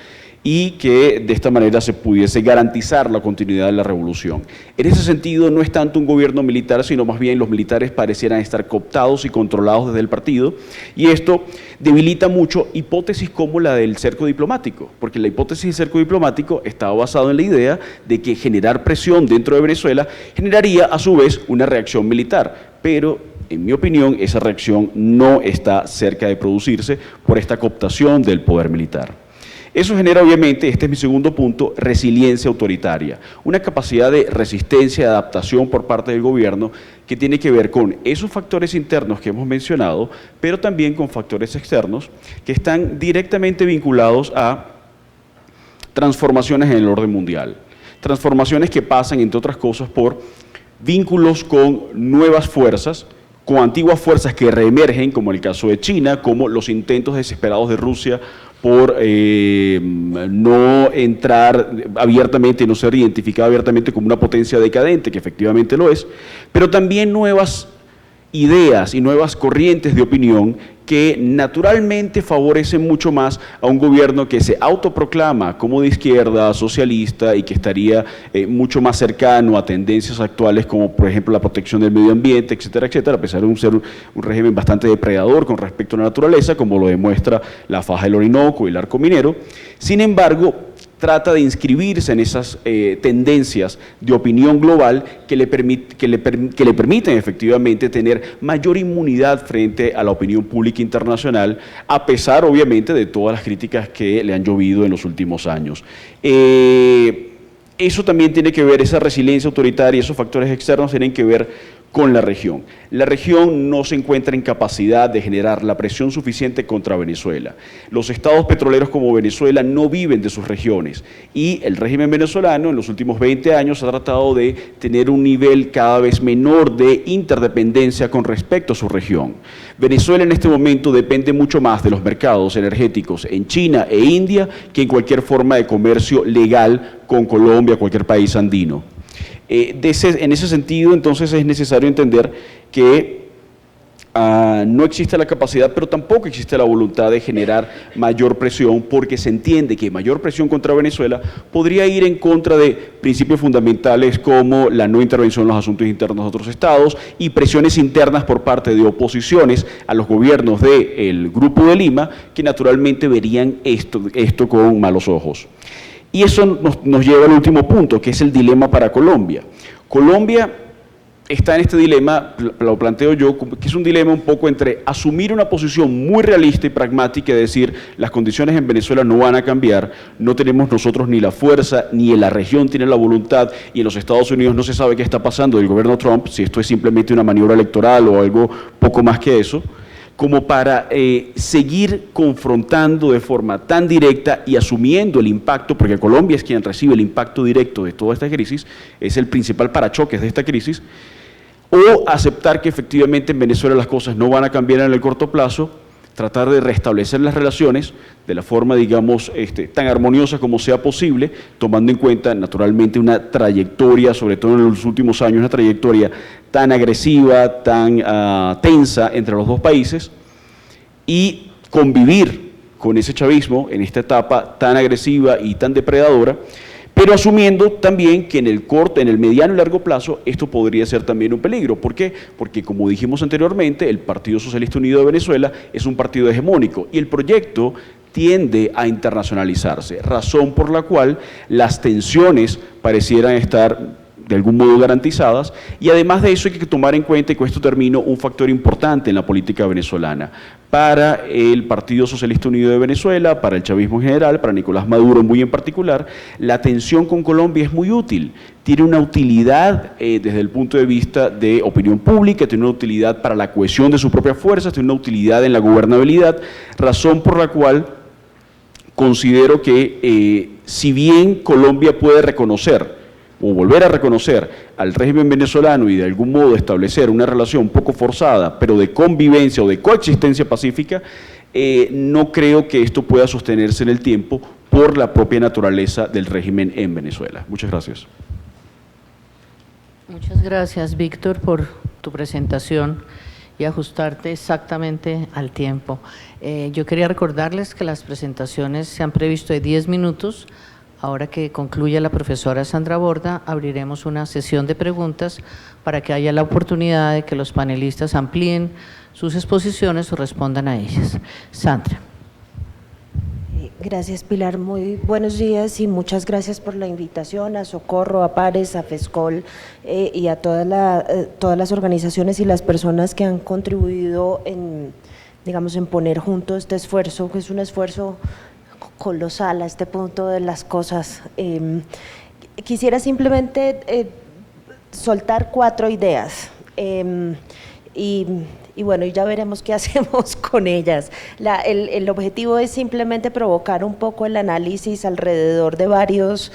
y que de esta manera se pudiese garantizar la continuidad de la revolución. En ese sentido no es tanto un gobierno militar, sino más bien los militares parecieran estar cooptados y controlados desde el partido, y esto debilita mucho hipótesis como la del cerco diplomático, porque la hipótesis del cerco diplomático estaba basado en la idea de que generar presión dentro de Venezuela generaría a su vez una reacción militar, pero en mi opinión, esa reacción no está cerca de producirse por esta cooptación del poder militar. Eso genera, obviamente, este es mi segundo punto, resiliencia autoritaria, una capacidad de resistencia y adaptación por parte del gobierno que tiene que ver con esos factores internos que hemos mencionado, pero también con factores externos que están directamente vinculados a transformaciones en el orden mundial. Transformaciones que pasan, entre otras cosas, por vínculos con nuevas fuerzas, con antiguas fuerzas que reemergen, como el caso de China, como los intentos desesperados de Rusia por no entrar abiertamente, no ser identificada abiertamente como una potencia decadente, que efectivamente lo es, pero también nuevas ideas y nuevas corrientes de opinión que naturalmente favorecen mucho más a un gobierno que se autoproclama como de izquierda, socialista y que estaría mucho más cercano a tendencias actuales como por ejemplo la protección del medio ambiente, etcétera, etcétera, a pesar de ser un régimen bastante depredador con respecto a la naturaleza, como lo demuestra la faja del Orinoco y el arco minero. Sin embargo, trata de inscribirse en esas tendencias de opinión global que le permiten efectivamente tener mayor inmunidad frente a la opinión pública internacional, a pesar obviamente de todas las críticas que le han llovido en los últimos años. Eso también tiene que ver, esa resiliencia autoritaria, esos factores externos tienen que ver con la región. La región no se encuentra en capacidad de generar la presión suficiente contra Venezuela. Los estados petroleros como Venezuela no viven de sus regiones y el régimen venezolano en los últimos 20 años ha tratado de tener un nivel cada vez menor de interdependencia con respecto a su región. Venezuela en este momento depende mucho más de los mercados energéticos en China e India que en cualquier forma de comercio legal con Colombia, cualquier país andino. En ese sentido, entonces, es necesario entender que no existe la capacidad, pero tampoco existe la voluntad de generar mayor presión, porque se entiende que mayor presión contra Venezuela podría ir en contra de principios fundamentales como la no intervención en los asuntos internos de otros estados y presiones internas por parte de oposiciones a los gobiernos del Grupo de Lima, que naturalmente verían esto con malos ojos. Y eso nos lleva al último punto, que es el dilema para Colombia. Colombia está en este dilema, lo planteo yo, que es un dilema un poco entre asumir una posición muy realista y pragmática y decir las condiciones en Venezuela no van a cambiar, no tenemos nosotros ni la fuerza, ni en la región tiene la voluntad, y en los Estados Unidos no se sabe qué está pasando del gobierno Trump, si esto es simplemente una maniobra electoral o algo poco más que eso, como para seguir confrontando de forma tan directa y asumiendo el impacto, porque Colombia es quien recibe el impacto directo de toda esta crisis, es el principal parachoques de esta crisis, o aceptar que efectivamente en Venezuela las cosas no van a cambiar en el corto plazo, tratar de restablecer las relaciones de la forma, digamos, tan armoniosa como sea posible, tomando en cuenta naturalmente una trayectoria, sobre todo en los últimos años, una trayectoria tan agresiva, tan tensa entre los dos países, y convivir con ese chavismo en esta etapa tan agresiva y tan depredadora, pero asumiendo también que en el corto, en el mediano y largo plazo, esto podría ser también un peligro. ¿Por qué? Porque, como dijimos anteriormente, el Partido Socialista Unido de Venezuela es un partido hegemónico y el proyecto tiende a internacionalizarse, razón por la cual las tensiones parecieran estar de algún modo garantizadas, y además de eso hay que tomar en cuenta, y con esto termino, un factor importante en la política venezolana. Para el Partido Socialista Unido de Venezuela, para el chavismo en general, para Nicolás Maduro muy en particular, la tensión con Colombia es muy útil, tiene una utilidad desde el punto de vista de opinión pública, tiene una utilidad para la cohesión de sus propias fuerzas, tiene una utilidad en la gobernabilidad, razón por la cual considero que si bien Colombia puede reconocer o volver a reconocer al régimen venezolano y de algún modo establecer una relación un poco forzada, pero de convivencia o de coexistencia pacífica, no creo que esto pueda sostenerse en el tiempo por la propia naturaleza del régimen en Venezuela. Muchas gracias.
Muchas gracias, Víctor, por tu presentación y ajustarte exactamente al tiempo. Yo quería recordarles que las presentaciones se han previsto de 10 minutos. Ahora que concluya la profesora Sandra Borda, abriremos una sesión de preguntas para que haya la oportunidad de que los panelistas amplíen sus exposiciones o respondan a ellas. Sandra.
Gracias, Pilar. Muy buenos días y muchas gracias por la invitación a Socorro, a Pares, a FESCOL y a todas las organizaciones y las personas que han contribuido en, digamos, en poner junto este esfuerzo, que es un esfuerzo colosal a este punto de las cosas. Quisiera simplemente soltar 4 ideas. Y bueno, ya veremos qué hacemos con ellas. El objetivo es simplemente provocar un poco el análisis alrededor de varios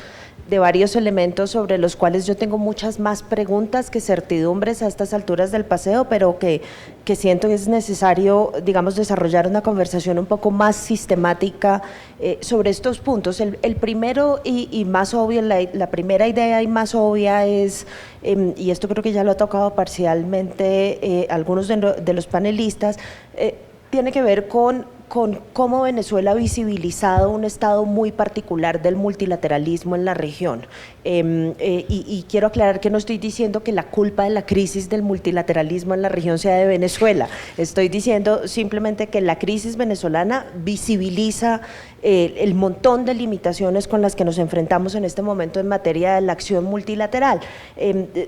elementos sobre los cuales yo tengo muchas más preguntas que certidumbres a estas alturas del paseo, pero que siento que es necesario, digamos, desarrollar una conversación un poco más sistemática sobre estos puntos. El primero y más obvio, la primera idea y más obvia es, y esto creo que ya lo ha tocado parcialmente algunos de los panelistas, tiene que ver con cómo Venezuela ha visibilizado un estado muy particular del multilateralismo en la región. Y quiero aclarar que no estoy diciendo que la culpa de la crisis del multilateralismo en la región sea de Venezuela, estoy diciendo simplemente que la crisis venezolana visibiliza el montón de limitaciones con las que nos enfrentamos en este momento en materia de la acción multilateral.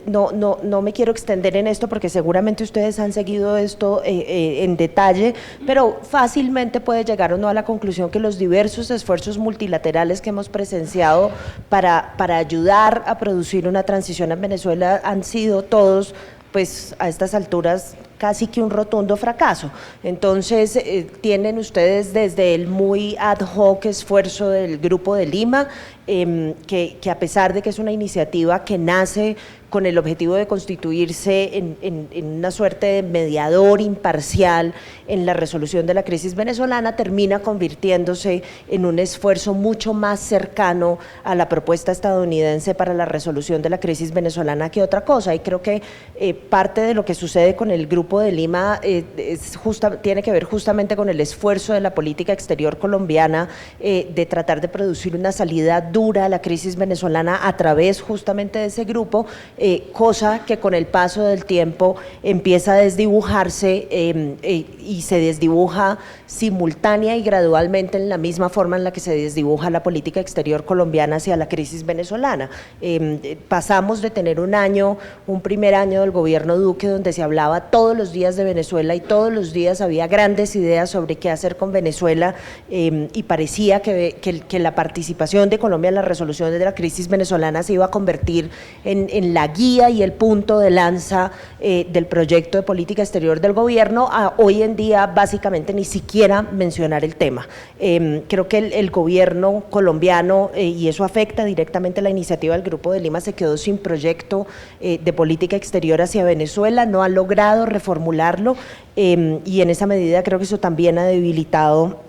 No me quiero extender en esto porque seguramente ustedes han seguido esto en detalle, pero fácilmente puede llegar uno a la conclusión que los diversos esfuerzos multilaterales que hemos presenciado para ayudar a producir una transición en Venezuela han sido todos, pues a estas alturas, casi que un rotundo fracaso. Entonces, tienen ustedes desde el muy ad hoc esfuerzo del Grupo de Lima, que a pesar de que es una iniciativa que nace con el objetivo de constituirse en una suerte de mediador imparcial en la resolución de la crisis venezolana, termina convirtiéndose en un esfuerzo mucho más cercano a la propuesta estadounidense para la resolución de la crisis venezolana que otra cosa. Y creo que parte de lo que sucede con el Grupo de Lima tiene que ver justamente con el esfuerzo de la política exterior colombiana de tratar de producir una salida dura a la crisis venezolana a través justamente de ese grupo, cosa que con el paso del tiempo empieza a desdibujarse y se desdibuja simultánea y gradualmente en la misma forma en la que se desdibuja la política exterior colombiana hacia la crisis venezolana. Pasamos de tener un primer año del gobierno Duque donde se hablaba todos los días de Venezuela y todos los días había grandes ideas sobre qué hacer con Venezuela y parecía que la participación de Colombia en la resolución de la crisis venezolana se iba a convertir en la guía y el punto de lanza del proyecto de política exterior del gobierno, a hoy en día básicamente ni siquiera mencionar el tema. Creo que el gobierno colombiano, y eso afecta directamente la iniciativa del Grupo de Lima, se quedó sin proyecto de política exterior hacia Venezuela, no ha logrado reformularlo y en esa medida creo que eso también ha debilitado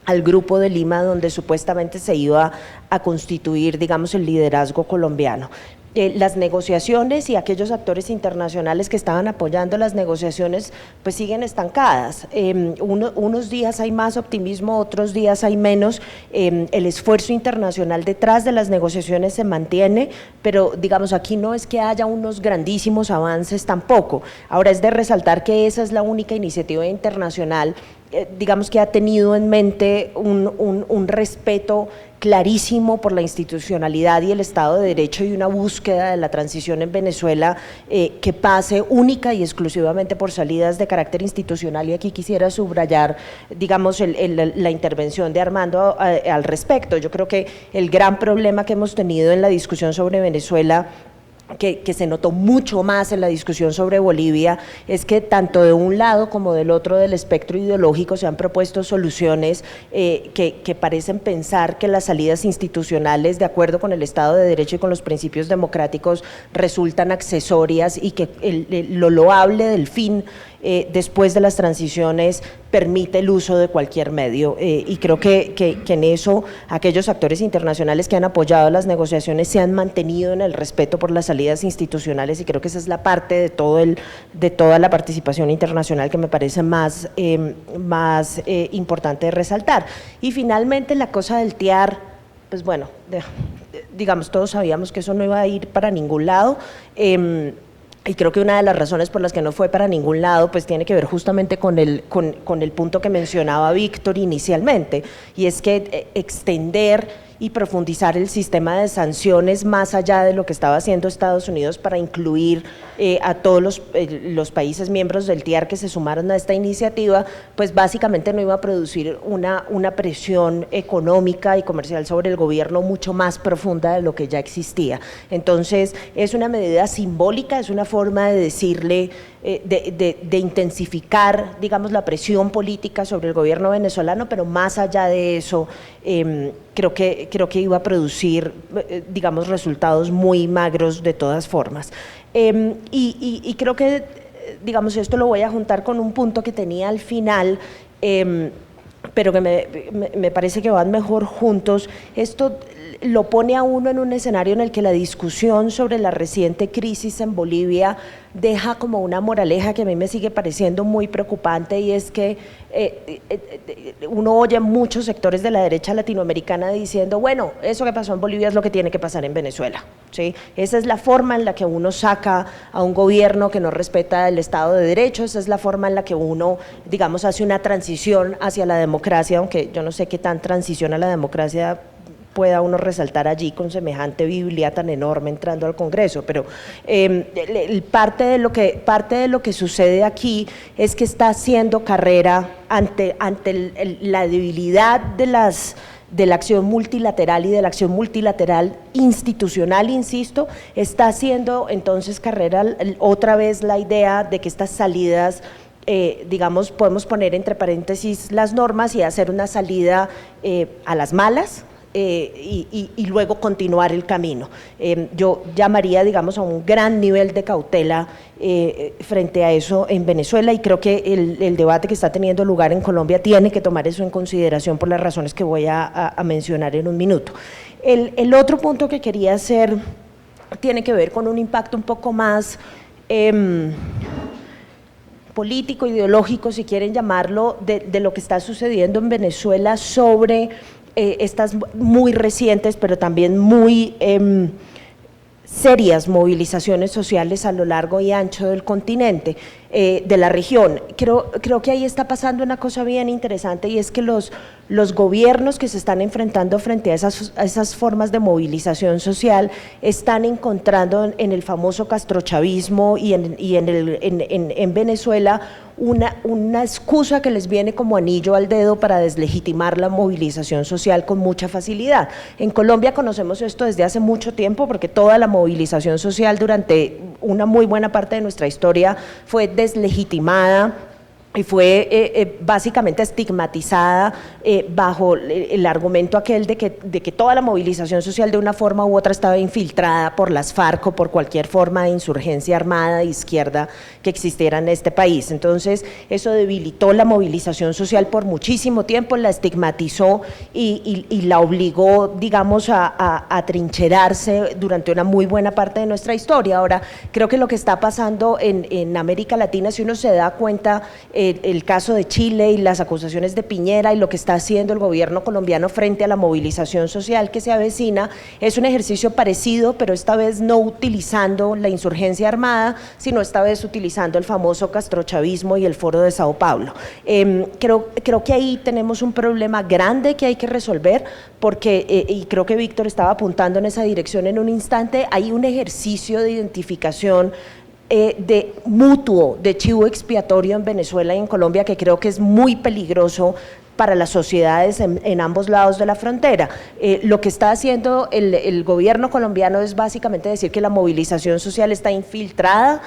al Grupo de Lima, donde supuestamente se iba a constituir, digamos, el liderazgo colombiano. Las negociaciones y aquellos actores internacionales que estaban apoyando las negociaciones pues siguen estancadas. Unos días hay más optimismo, otros días hay menos. El esfuerzo internacional detrás de las negociaciones se mantiene, pero digamos aquí no es que haya unos grandísimos avances tampoco. Ahora es de resaltar que esa es la única iniciativa internacional digamos que ha tenido en mente un respeto clarísimo por la institucionalidad y el Estado de Derecho y una búsqueda de la transición en Venezuela que pase única y exclusivamente por salidas de carácter institucional, y aquí quisiera subrayar, digamos, la intervención de Armando al respecto. Yo creo que el gran problema que hemos tenido en la discusión sobre Venezuela, que se notó mucho más en la discusión sobre Bolivia, es que tanto de un lado como del otro del espectro ideológico se han propuesto soluciones que parecen pensar que las salidas institucionales, de acuerdo con el Estado de Derecho y con los principios democráticos, resultan accesorias y que lo loable del fin después de las transiciones permite el uso de cualquier medio, y creo que en eso aquellos actores internacionales que han apoyado las negociaciones se han mantenido en el respeto por las salidas institucionales, y creo que esa es la parte de toda la participación internacional que me parece más importante de resaltar. Y finalmente la cosa del TIAR, pues bueno, digamos, todos sabíamos que eso no iba a ir para ningún lado. y creo que una de las razones por las que no fue para ningún lado, pues tiene que ver justamente con el punto que mencionaba Víctor inicialmente, y es que extender y profundizar el sistema de sanciones más allá de lo que estaba haciendo Estados Unidos para incluir a todos los países miembros del TIAR que se sumaron a esta iniciativa, pues básicamente no iba a producir una presión económica y comercial sobre el gobierno mucho más profunda de lo que ya existía. Entonces, es una medida simbólica, es una forma de decirle, de intensificar, digamos, la presión política sobre el gobierno venezolano, pero más allá de eso, creo que iba a producir, digamos, resultados muy magros de todas formas. Y creo que, digamos, esto lo voy a juntar con un punto que tenía al final, pero que me parece que van mejor juntos. Esto lo pone a uno en un escenario en el que la discusión sobre la reciente crisis en Bolivia deja como una moraleja que a mí me sigue pareciendo muy preocupante, y es que uno oye muchos sectores de la derecha latinoamericana diciendo, bueno, eso que pasó en Bolivia es lo que tiene que pasar en Venezuela, ¿sí? Esa es la forma en la que uno saca a un gobierno que no respeta el Estado de Derecho, esa es la forma en la que uno, digamos, hace una transición hacia la democracia, aunque yo no sé qué tan transición a la democracia pueda uno resaltar allí con semejante Biblia tan enorme entrando al Congreso, pero parte de lo que sucede aquí es que está haciendo carrera ante la debilidad de la acción multilateral y de la acción multilateral institucional, insisto, está haciendo entonces carrera otra vez la idea de que estas salidas, digamos, podemos poner entre paréntesis las normas y hacer una salida a las malas, y luego continuar el camino. Yo llamaría, digamos, a un gran nivel de cautela frente a eso en Venezuela, y creo que el debate que está teniendo lugar en Colombia tiene que tomar eso en consideración por las razones que voy a mencionar en un minuto. El otro punto que quería hacer tiene que ver con un impacto un poco más político, ideológico, si quieren llamarlo, de lo que está sucediendo en Venezuela sobre estas muy recientes, pero también muy serias movilizaciones sociales a lo largo y ancho del continente, de la región. Creo que ahí está pasando una cosa bien interesante, y es que los gobiernos que se están enfrentando frente a esas formas de movilización social están encontrando en el famoso castrochavismo y en Venezuela una excusa que les viene como anillo al dedo para deslegitimar la movilización social con mucha facilidad. En Colombia conocemos esto desde hace mucho tiempo, porque toda la movilización social durante una muy buena parte de nuestra historia fue deslegitimada y fue básicamente estigmatizada bajo el argumento aquel de que toda la movilización social de una forma u otra estaba infiltrada por las FARC o por cualquier forma de insurgencia armada de izquierda que existiera en este país. Entonces, eso debilitó la movilización social por muchísimo tiempo, la estigmatizó y la obligó, digamos, a trincherarse durante una muy buena parte de nuestra historia. Ahora, creo que lo que está pasando en América Latina, si uno se da cuenta, el caso de Chile y las acusaciones de Piñera y lo que está haciendo el gobierno colombiano frente a la movilización social que se avecina, es un ejercicio parecido, pero esta vez no utilizando la insurgencia armada, sino esta vez utilizando el famoso castrochavismo y el Foro de Sao Paulo. Creo que ahí tenemos un problema grande que hay que resolver, porque, y creo que Víctor estaba apuntando en esa dirección en un instante, hay un ejercicio de identificación de mutuo, de chivo expiatorio en Venezuela y en Colombia, que creo que es muy peligroso para las sociedades en ambos lados de la frontera. Lo que está haciendo el gobierno colombiano es básicamente decir que la movilización social está infiltrada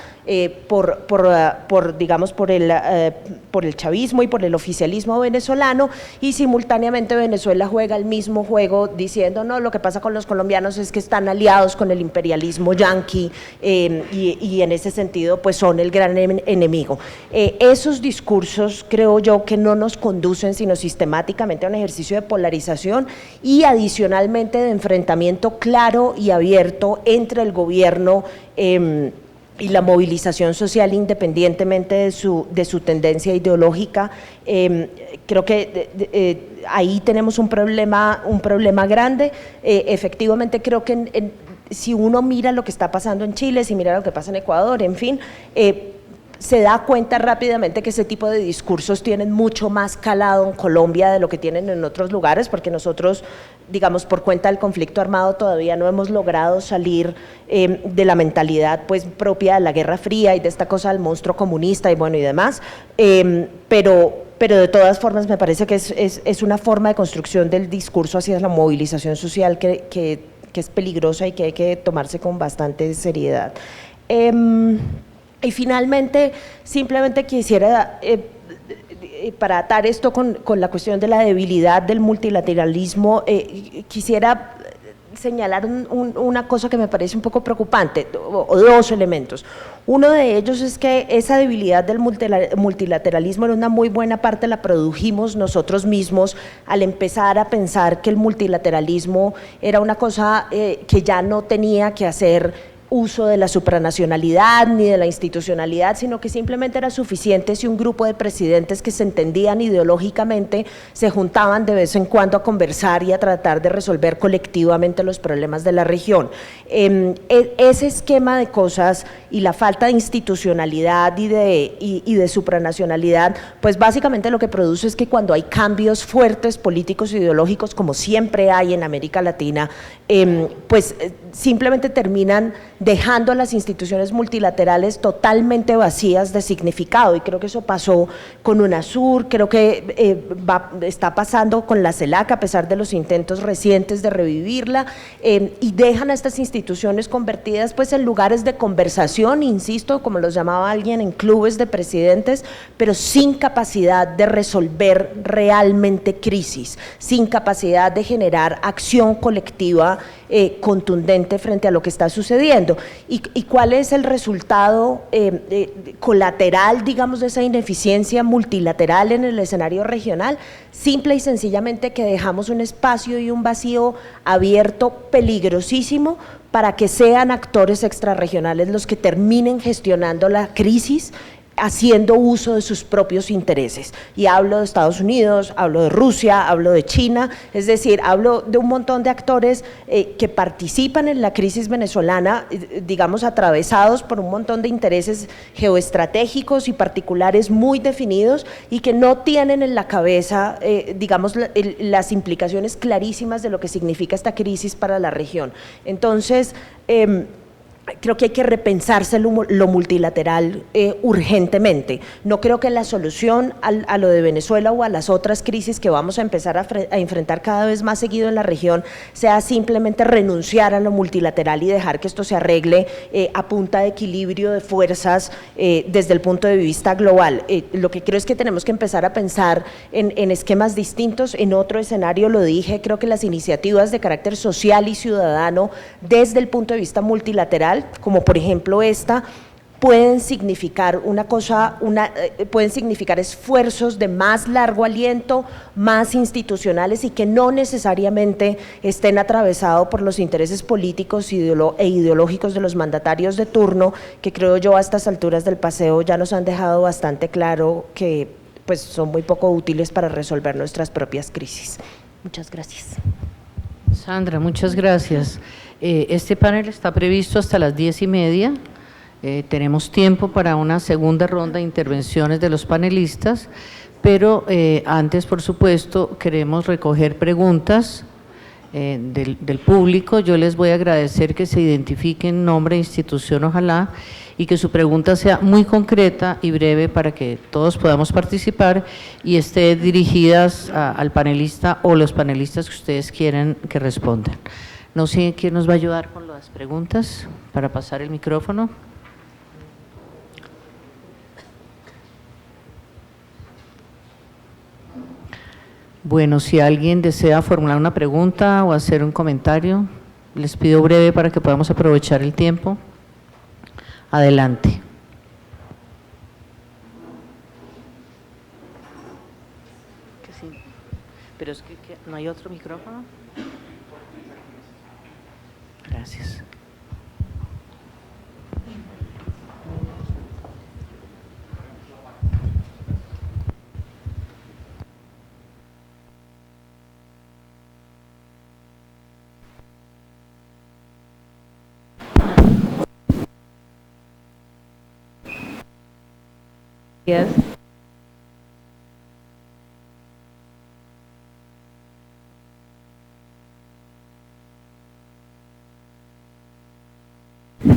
digamos, por el chavismo y por el oficialismo venezolano, y simultáneamente Venezuela juega el mismo juego diciendo, no, lo que pasa con los colombianos es que están aliados con el imperialismo yanqui y en ese sentido pues son el gran enemigo. Esos discursos creo yo que no nos conducen sino sistemáticamente a un ejercicio de polarización y adicionalmente de enfrentamiento claro y abierto entre el gobierno y la movilización social, independientemente de su tendencia ideológica. Creo que ahí tenemos un problema grande. Efectivamente creo que si uno mira lo que está pasando en Chile, si mira lo que pasa en Ecuador, en fin, se da cuenta rápidamente que ese tipo de discursos tienen mucho más calado en Colombia de lo que tienen en otros lugares, porque nosotros, digamos, por cuenta del conflicto armado todavía no hemos logrado salir de la mentalidad pues propia de la Guerra Fría y de esta cosa del monstruo comunista y bueno y demás, pero de todas formas me parece que es una forma de construcción del discurso hacia la movilización social que es peligrosa y que hay que tomarse con bastante seriedad. Y finalmente, simplemente quisiera, para atar esto con la cuestión de la debilidad del multilateralismo, quisiera señalar una cosa que me parece un poco preocupante, o dos elementos. Uno de ellos es que esa debilidad del multilateralismo en una muy buena parte la produjimos nosotros mismos al empezar a pensar que el multilateralismo era una cosa que ya no tenía que hacer uso de la supranacionalidad ni de la institucionalidad, sino que simplemente era suficiente si un grupo de presidentes que se entendían ideológicamente se juntaban de vez en cuando a conversar y a tratar de resolver colectivamente los problemas de la región. Ese esquema de cosas y la falta de institucionalidad y de supranacionalidad, pues básicamente lo que produce es que cuando hay cambios fuertes políticos e ideológicos, como siempre hay en América Latina, pues simplemente terminan dejando a las instituciones multilaterales totalmente vacías de significado, y creo que eso pasó con UNASUR, creo que está pasando con la CELAC a pesar de los intentos recientes de revivirla, y dejan a estas instituciones convertidas pues en lugares de conversación, insisto, como los llamaba alguien, en clubes de presidentes, pero sin capacidad de resolver realmente crisis, sin capacidad de generar acción colectiva contundente frente a lo que está sucediendo. ¿Y cuál es el resultado colateral, digamos, de esa ineficiencia multilateral en el escenario regional? Simple y sencillamente que dejamos un espacio y un vacío abierto peligrosísimo para que sean actores extrarregionales los que terminen gestionando la crisis, haciendo uso de sus propios intereses. Y hablo de Estados Unidos, hablo de Rusia, hablo de China, es decir, hablo de un montón de actores que participan en la crisis venezolana, digamos, atravesados por un montón de intereses geoestratégicos y particulares muy definidos y que no tienen en la cabeza, digamos, las implicaciones clarísimas de lo que significa esta crisis para la región. Entonces, creo que hay que repensarse lo multilateral urgentemente. No creo que la solución a lo de Venezuela o a las otras crisis que vamos a empezar a enfrentar cada vez más seguido en la región sea simplemente renunciar a lo multilateral y dejar que esto se arregle a punta de equilibrio de fuerzas desde el punto de vista global. Lo que creo es que tenemos que empezar a pensar en esquemas distintos. En otro escenario lo dije, creo que las iniciativas de carácter social y ciudadano desde el punto de vista multilateral, como por ejemplo esta, pueden significar pueden significar esfuerzos de más largo aliento, más institucionales y que no necesariamente estén atravesados por los intereses políticos e ideológicos de los mandatarios de turno, que creo yo a estas alturas del paseo ya nos han dejado bastante claro que pues son muy poco útiles para resolver nuestras propias crisis. Muchas gracias.
Sandra, muchas gracias. Este panel está previsto hasta las 10:30. Tenemos tiempo para una segunda ronda de intervenciones de los panelistas, pero antes, por supuesto, queremos recoger preguntas del público. Yo les voy a agradecer que se identifiquen nombre e institución, ojalá, y que su pregunta sea muy concreta y breve para que todos podamos participar y esté dirigidas al panelista o los panelistas que ustedes quieran que respondan. No sé quién nos va a ayudar con las preguntas para pasar el micrófono. Bueno, si alguien desea formular una pregunta o hacer un comentario, les pido breve para que podamos aprovechar el tiempo. Adelante. Pero es que no hay otro micrófono. Gracias.
días.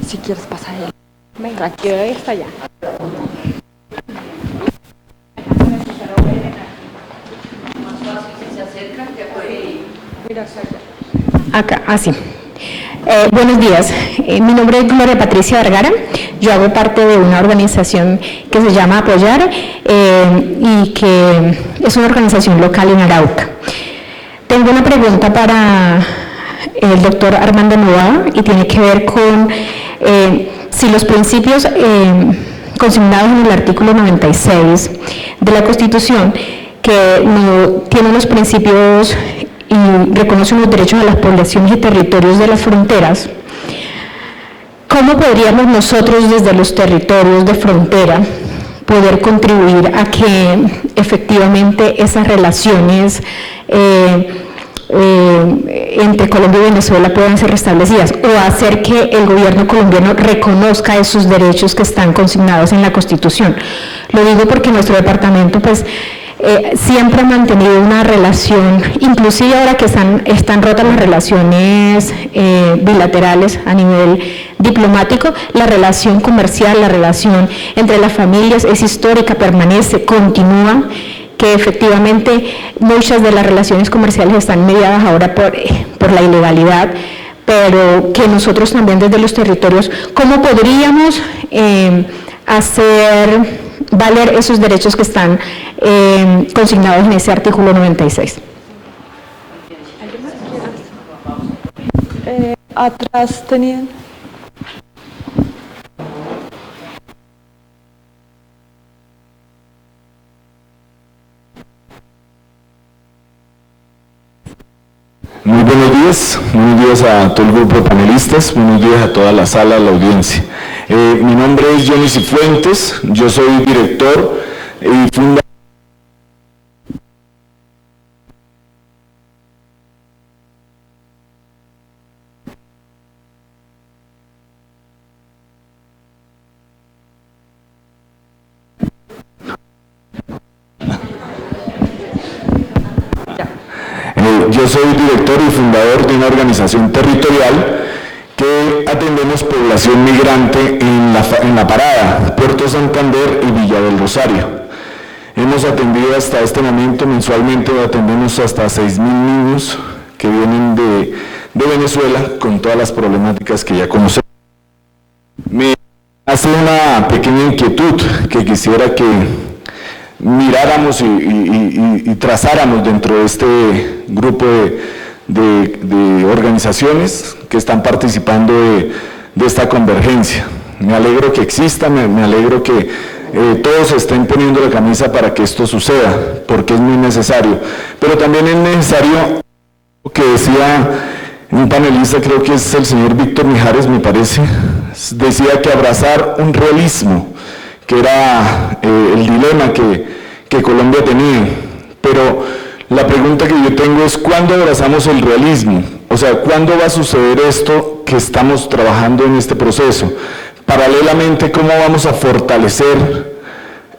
Si quieres pasar él. Venga, aquí está allá. Acá, así. Buenos días, mi nombre es Gloria Patricia Vergara, yo hago parte de una organización que se llama Apoyar y que es una organización local en Arauca. Tengo una pregunta para el doctor Armando Novoa y tiene que ver con si los principios consignados en el artículo 96 de la Constitución, que no tienen los principios y reconocen los derechos de las poblaciones y territorios de las fronteras, ¿cómo podríamos nosotros desde los territorios de frontera poder contribuir a que efectivamente esas relaciones entre Colombia y Venezuela puedan ser restablecidas o hacer que el gobierno colombiano reconozca esos derechos que están consignados en la Constitución? Lo digo porque nuestro departamento pues siempre ha mantenido una relación, inclusive ahora que están rotas las relaciones bilaterales a nivel diplomático, la relación comercial, la relación entre las familias es histórica, permanece, continúa, que efectivamente muchas de las relaciones comerciales están mediadas ahora por la ilegalidad, pero que nosotros también desde los territorios, ¿cómo podríamos hacer valer esos derechos que están consignados en ese artículo 96? Atrás tenían.
Muy buenos días a todo el grupo de panelistas, buenos días a toda la sala, a la audiencia. Mi nombre es Johnny Cifuentes, yo soy director y fundador. Yo soy director y fundador de una organización territorial que atendemos población migrante en la Parada, Puerto Santander y Villa del Rosario. Hemos atendido hasta este momento, mensualmente atendemos hasta 6.000 niños que vienen de Venezuela con todas las problemáticas que ya conocemos. Me hace una pequeña inquietud que quisiera que miráramos y trazáramos dentro de este grupo de organizaciones que están participando de esta convergencia. Me alegro que exista, me alegro que todos estén poniendo la camisa para que esto suceda, porque es muy necesario. Pero también es necesario, que decía un panelista, creo que es el señor Víctor Mijares, me parece, decía que abrazar un realismo, que era el dilema que Colombia tenía. Pero la pregunta que yo tengo es, ¿cuándo abrazamos el realismo? O sea, ¿cuándo va a suceder esto que estamos trabajando en este proceso? Paralelamente, ¿cómo vamos a fortalecer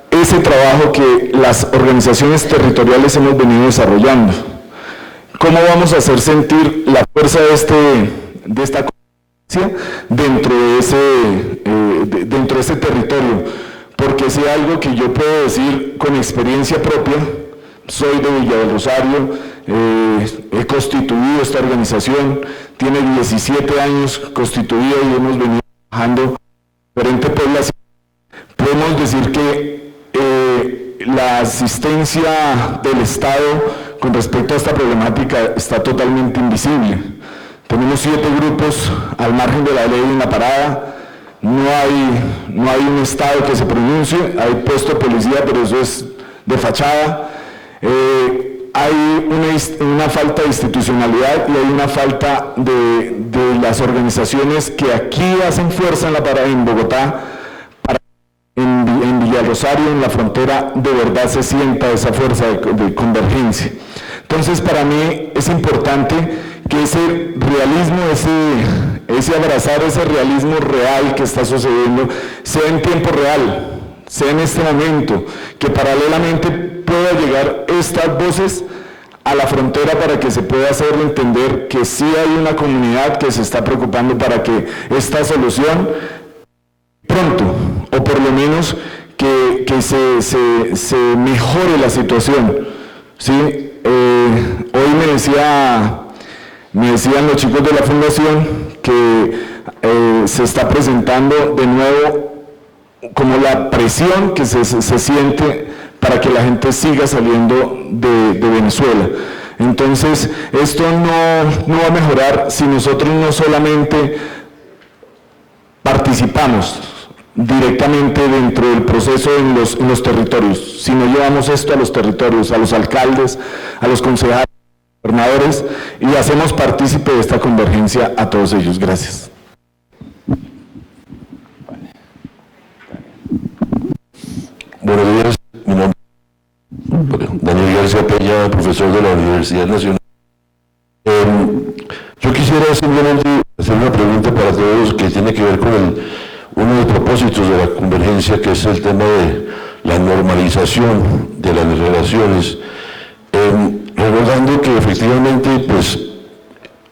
ese trabajo que las organizaciones territoriales hemos venido desarrollando? ¿Cómo vamos a hacer sentir la fuerza de esta convivencia dentro de ese territorio? Porque si algo que yo puedo decir con experiencia propia, soy de Villa del Rosario, he constituido esta organización, tiene 17 años constituida y hemos venido trabajando diferentes poblaciones. Podemos decir que la asistencia del Estado con respecto a esta problemática está totalmente invisible. Tenemos 7 grupos al margen de la ley en la Parada. No hay un Estado que se pronuncie, hay puesto de policía, pero eso es de fachada. Hay una falta de institucionalidad y hay una falta de las organizaciones que aquí hacen fuerza en Bogotá, para en Villa del Rosario, en la frontera, de verdad se sienta esa fuerza de convergencia. Entonces, para mí es importante que ese realismo, ese abrazar ese realismo real que está sucediendo, sea en tiempo real, sea en este momento, que paralelamente pueda llegar estas voces a la frontera para que se pueda hacer entender que sí hay una comunidad que se está preocupando para que esta solución pronto, o por lo menos que se mejore la situación, ¿sí? Hoy me decían los chicos de la fundación que se está presentando de nuevo como la presión que se siente para que la gente siga saliendo de Venezuela. Entonces, esto no va a mejorar si nosotros no solamente participamos directamente dentro del proceso en los territorios, sino llevamos esto a los territorios, a los alcaldes, a los concejales, gobernadores, y hacemos partícipe de esta convergencia a todos ellos. Gracias.
Buenos días, mi nombre es Daniel García Peña, profesor de la Universidad Nacional. Yo quisiera simplemente hacer una pregunta para todos que tiene que ver con uno de los propósitos de la convergencia, que es el tema de la normalización de las relaciones, recordando que efectivamente pues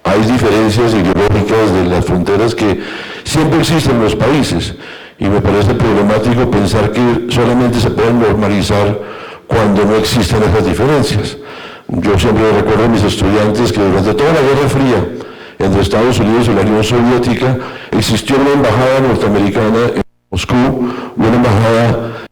hay diferencias ideológicas de las fronteras que siempre existen en los países, y me parece problemático pensar que solamente se pueden normalizar cuando no existen esas diferencias. Yo siempre recuerdo a mis estudiantes que durante toda la Guerra Fría entre Estados Unidos y la Unión Soviética existió una embajada norteamericana en Moscú, una embajada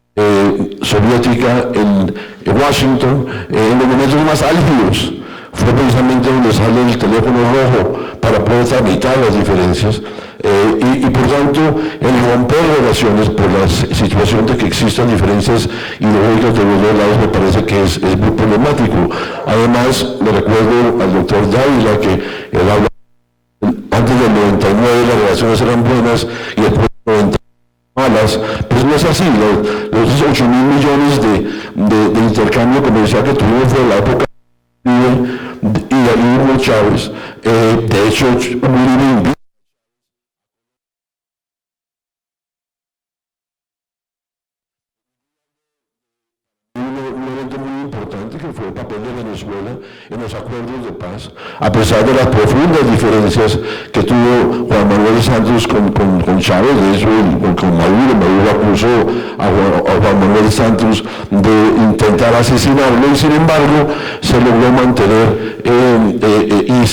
soviética en Washington, en los momentos más álgidos. Fue precisamente donde sale el teléfono rojo para poder tramitar las diferencias y por tanto el romper relaciones por la situación de que existan diferencias ideológicas de los dos lados me parece que es muy problemático. Además, le recuerdo al doctor Dávila que él habla antes del 99 las relaciones eran buenas y después del 90 malas, pues no es así. Los 8.000 millones de intercambio comercial que tuvimos fue la época y de ahí Hugo Chávez, de hecho un evento muy importante que fue el papel de Venezuela en los acuerdos de paz, a pesar de las profundas diferencias que tuvo Juan Manuel Santos con Chávez. De hecho con Maduro acusó a Juan Manuel Santos de intentar asesinarlo, y sin embargo se logró mantener y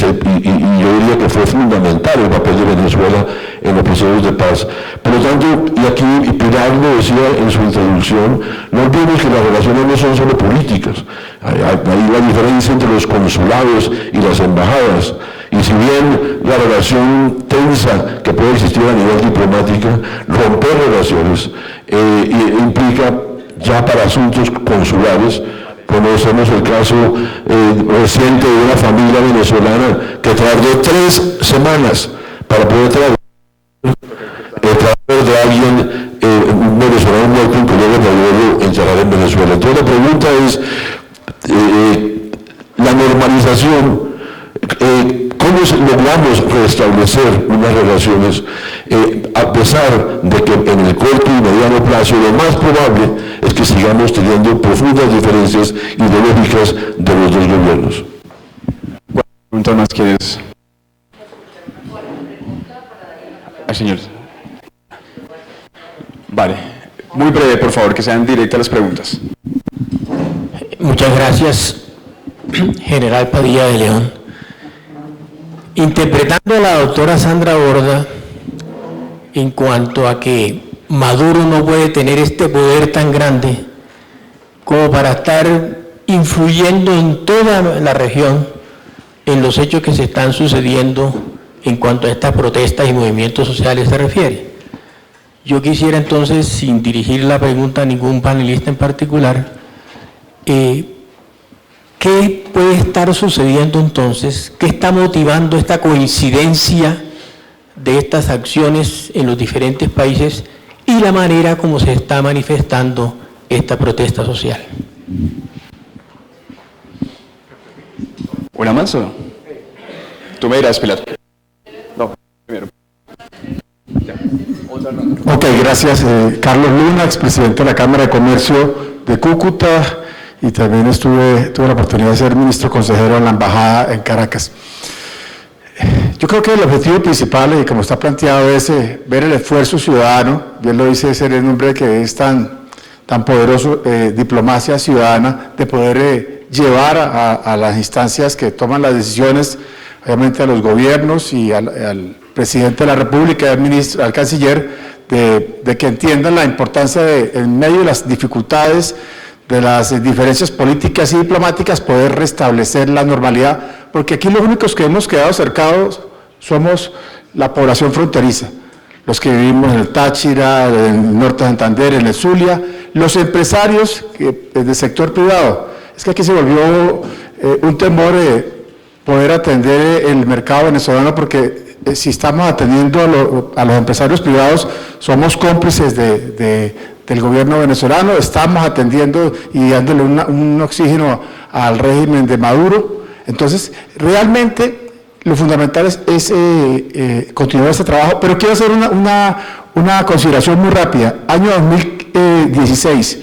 yo diría que fue fundamental el papel de Venezuela en los procesos de paz. Por lo tanto, y aquí Pilar lo decía en su introducción, no olvidemos que las relaciones no son solo políticas, hay la diferencia entre los consulados y las embajadas, y si bien la relación tensa que puede existir a nivel diplomático, romper relaciones implica ya para asuntos consulares. Conocemos el caso reciente de una familia venezolana que tardó 3 semanas para poder traer de alguien, un venezolano muerto, que luego pudo enterrar en Venezuela. Entonces la pregunta es, la normalización, ¿cómo logramos restablecer unas relaciones a pesar de que en el corto y mediano plazo lo más probable es que sigamos teniendo profundas diferencias ideológicas de los dos gobiernos?
¿Cuál pregunta más quieres? Ay, señor. Vale. Muy breve, por favor, que sean directas las preguntas.
Muchas gracias, General Padilla de León. Interpretando a la doctora Sandra Borda en cuanto a que Maduro no puede tener este poder tan grande como para estar influyendo en toda la región en los hechos que se están sucediendo en cuanto a estas protestas y movimientos sociales se refiere. Yo quisiera entonces, sin dirigir la pregunta a ningún panelista en particular, ¿qué puede estar sucediendo entonces? ¿Qué está motivando esta coincidencia de estas acciones en los diferentes países y la manera como se está manifestando esta protesta social?
¿Una más o no? Tú me dirás, Pilar. No, primero.
Ok, gracias. Carlos Luna, expresidente de la Cámara de Comercio de Cúcuta, y también tuve la oportunidad de ser ministro consejero en la Embajada en Caracas. Yo creo que el objetivo principal, y como está planteado, es ver el esfuerzo ciudadano. Bien lo dice ese nombre que es tan poderoso, diplomacia ciudadana, de poder llevar a las instancias que toman las decisiones, obviamente a los gobiernos y al presidente de la República, al canciller, de que entiendan la importancia en medio de las dificultades, de las diferencias políticas y diplomáticas, poder restablecer la normalidad, porque aquí los únicos que hemos quedado cercados somos la población fronteriza, los que vivimos en el Táchira, en el norte de Santander, en el Zulia, los empresarios del sector privado. Es que aquí se volvió un temor poder atender el mercado venezolano, porque si estamos atendiendo a los empresarios privados, somos cómplices del gobierno venezolano, estamos atendiendo y dándole un oxígeno al régimen de Maduro. Entonces, realmente lo fundamental es continuar este trabajo, pero quiero hacer una consideración muy rápida. Año 2016,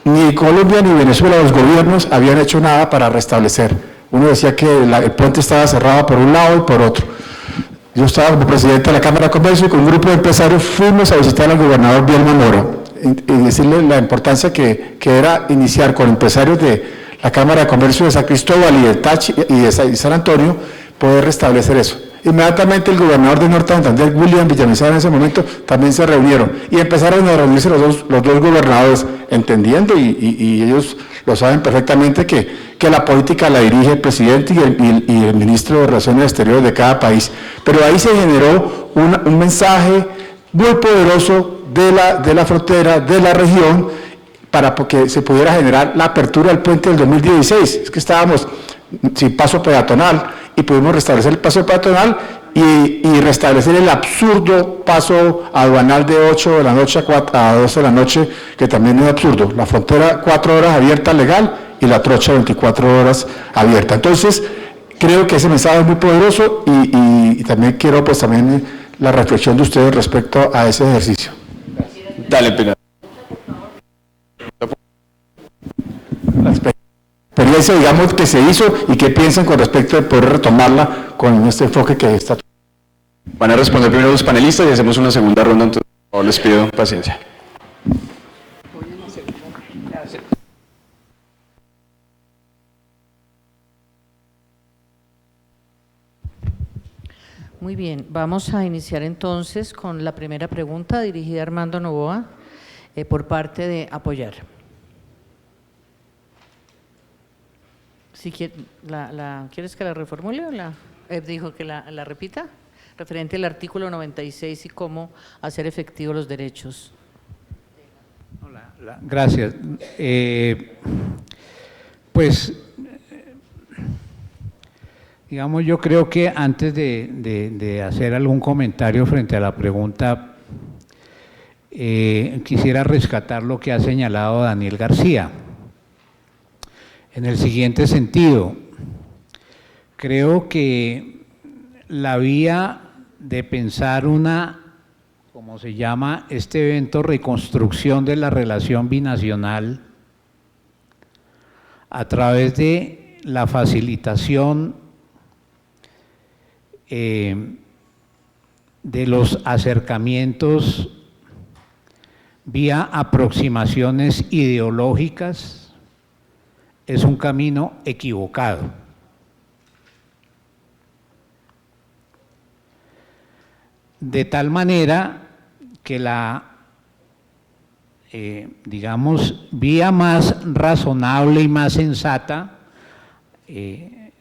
ni Colombia ni Venezuela, los gobiernos habían hecho nada para restablecer. Uno decía que el puente estaba cerrado por un lado y por otro. Yo estaba como presidente de la Cámara de Comercio y con un grupo de empresarios fuimos a visitar al gobernador Bielma Mora y decirle la importancia que era iniciar con empresarios de la Cámara de Comercio de San Cristóbal y de Táchira y de San Antonio, poder restablecer eso. Inmediatamente el gobernador de Norte de Santander, William Villamizar, en ese momento también se reunieron y empezaron a reunirse los dos gobernadores, entendiendo, y ellos lo saben perfectamente, que la política la dirige el presidente y el ministro de Relaciones Exteriores de cada país. Pero ahí se generó un mensaje muy poderoso de la frontera, de la región, para que se pudiera generar la apertura del puente del 2016. Es que estábamos sin paso peatonal y pudimos restablecer el paso peatonal y restablecer el absurdo paso aduanal de 8 de la noche a 12 de la noche, que también es absurdo. La frontera 4 horas abierta legal y la trocha 24 horas abierta. Entonces, creo que ese mensaje es muy poderoso y también quiero pues también la reflexión de ustedes respecto a ese ejercicio.
Dale, Pilar.
La experiencia, digamos, que se hizo y qué piensan con respecto de poder retomarla con este enfoque que está.
Van a responder primero los panelistas y hacemos una segunda ronda, entonces por favor les pido paciencia.
Muy bien, vamos a iniciar entonces con la primera pregunta dirigida a Armando Novoa por parte de Apoyar. Si ¿quieres que la reformule o dijo que la repita? Referente al artículo 96 y cómo hacer efectivos los derechos.
Gracias. Pues, digamos, yo creo que antes de hacer algún comentario frente a la pregunta, quisiera rescatar lo que ha señalado Daniel García. En el siguiente sentido, creo que la vía de pensar como se llama este evento, reconstrucción de la relación binacional a través de la facilitación de los acercamientos vía aproximaciones ideológicas, es un camino equivocado. De tal manera que digamos, vía más razonable y más sensata,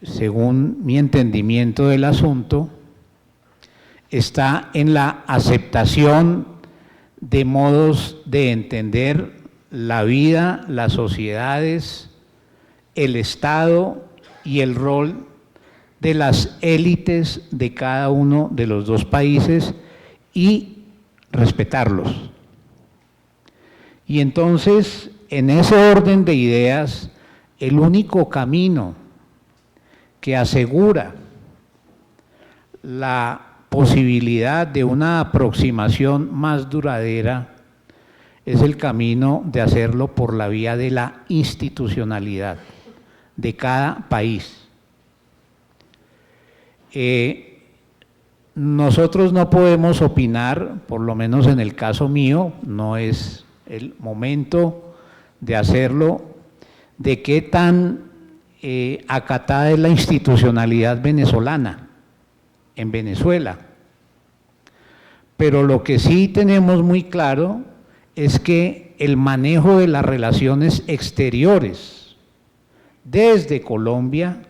según mi entendimiento del asunto, está en la aceptación de modos de entender la vida, las sociedades, el Estado y el rol de las élites de cada uno de los dos países y respetarlos. Y entonces, en ese orden de ideas, el único camino que asegura la posibilidad de una aproximación más duradera es el camino de hacerlo por la vía de la institucionalidad de cada país. Nosotros no podemos opinar, por lo menos en el caso mío, no es el momento de hacerlo, de qué tan acatada es la institucionalidad venezolana en Venezuela. Pero lo que sí tenemos muy claro es que el manejo de las relaciones exteriores desde Colombia,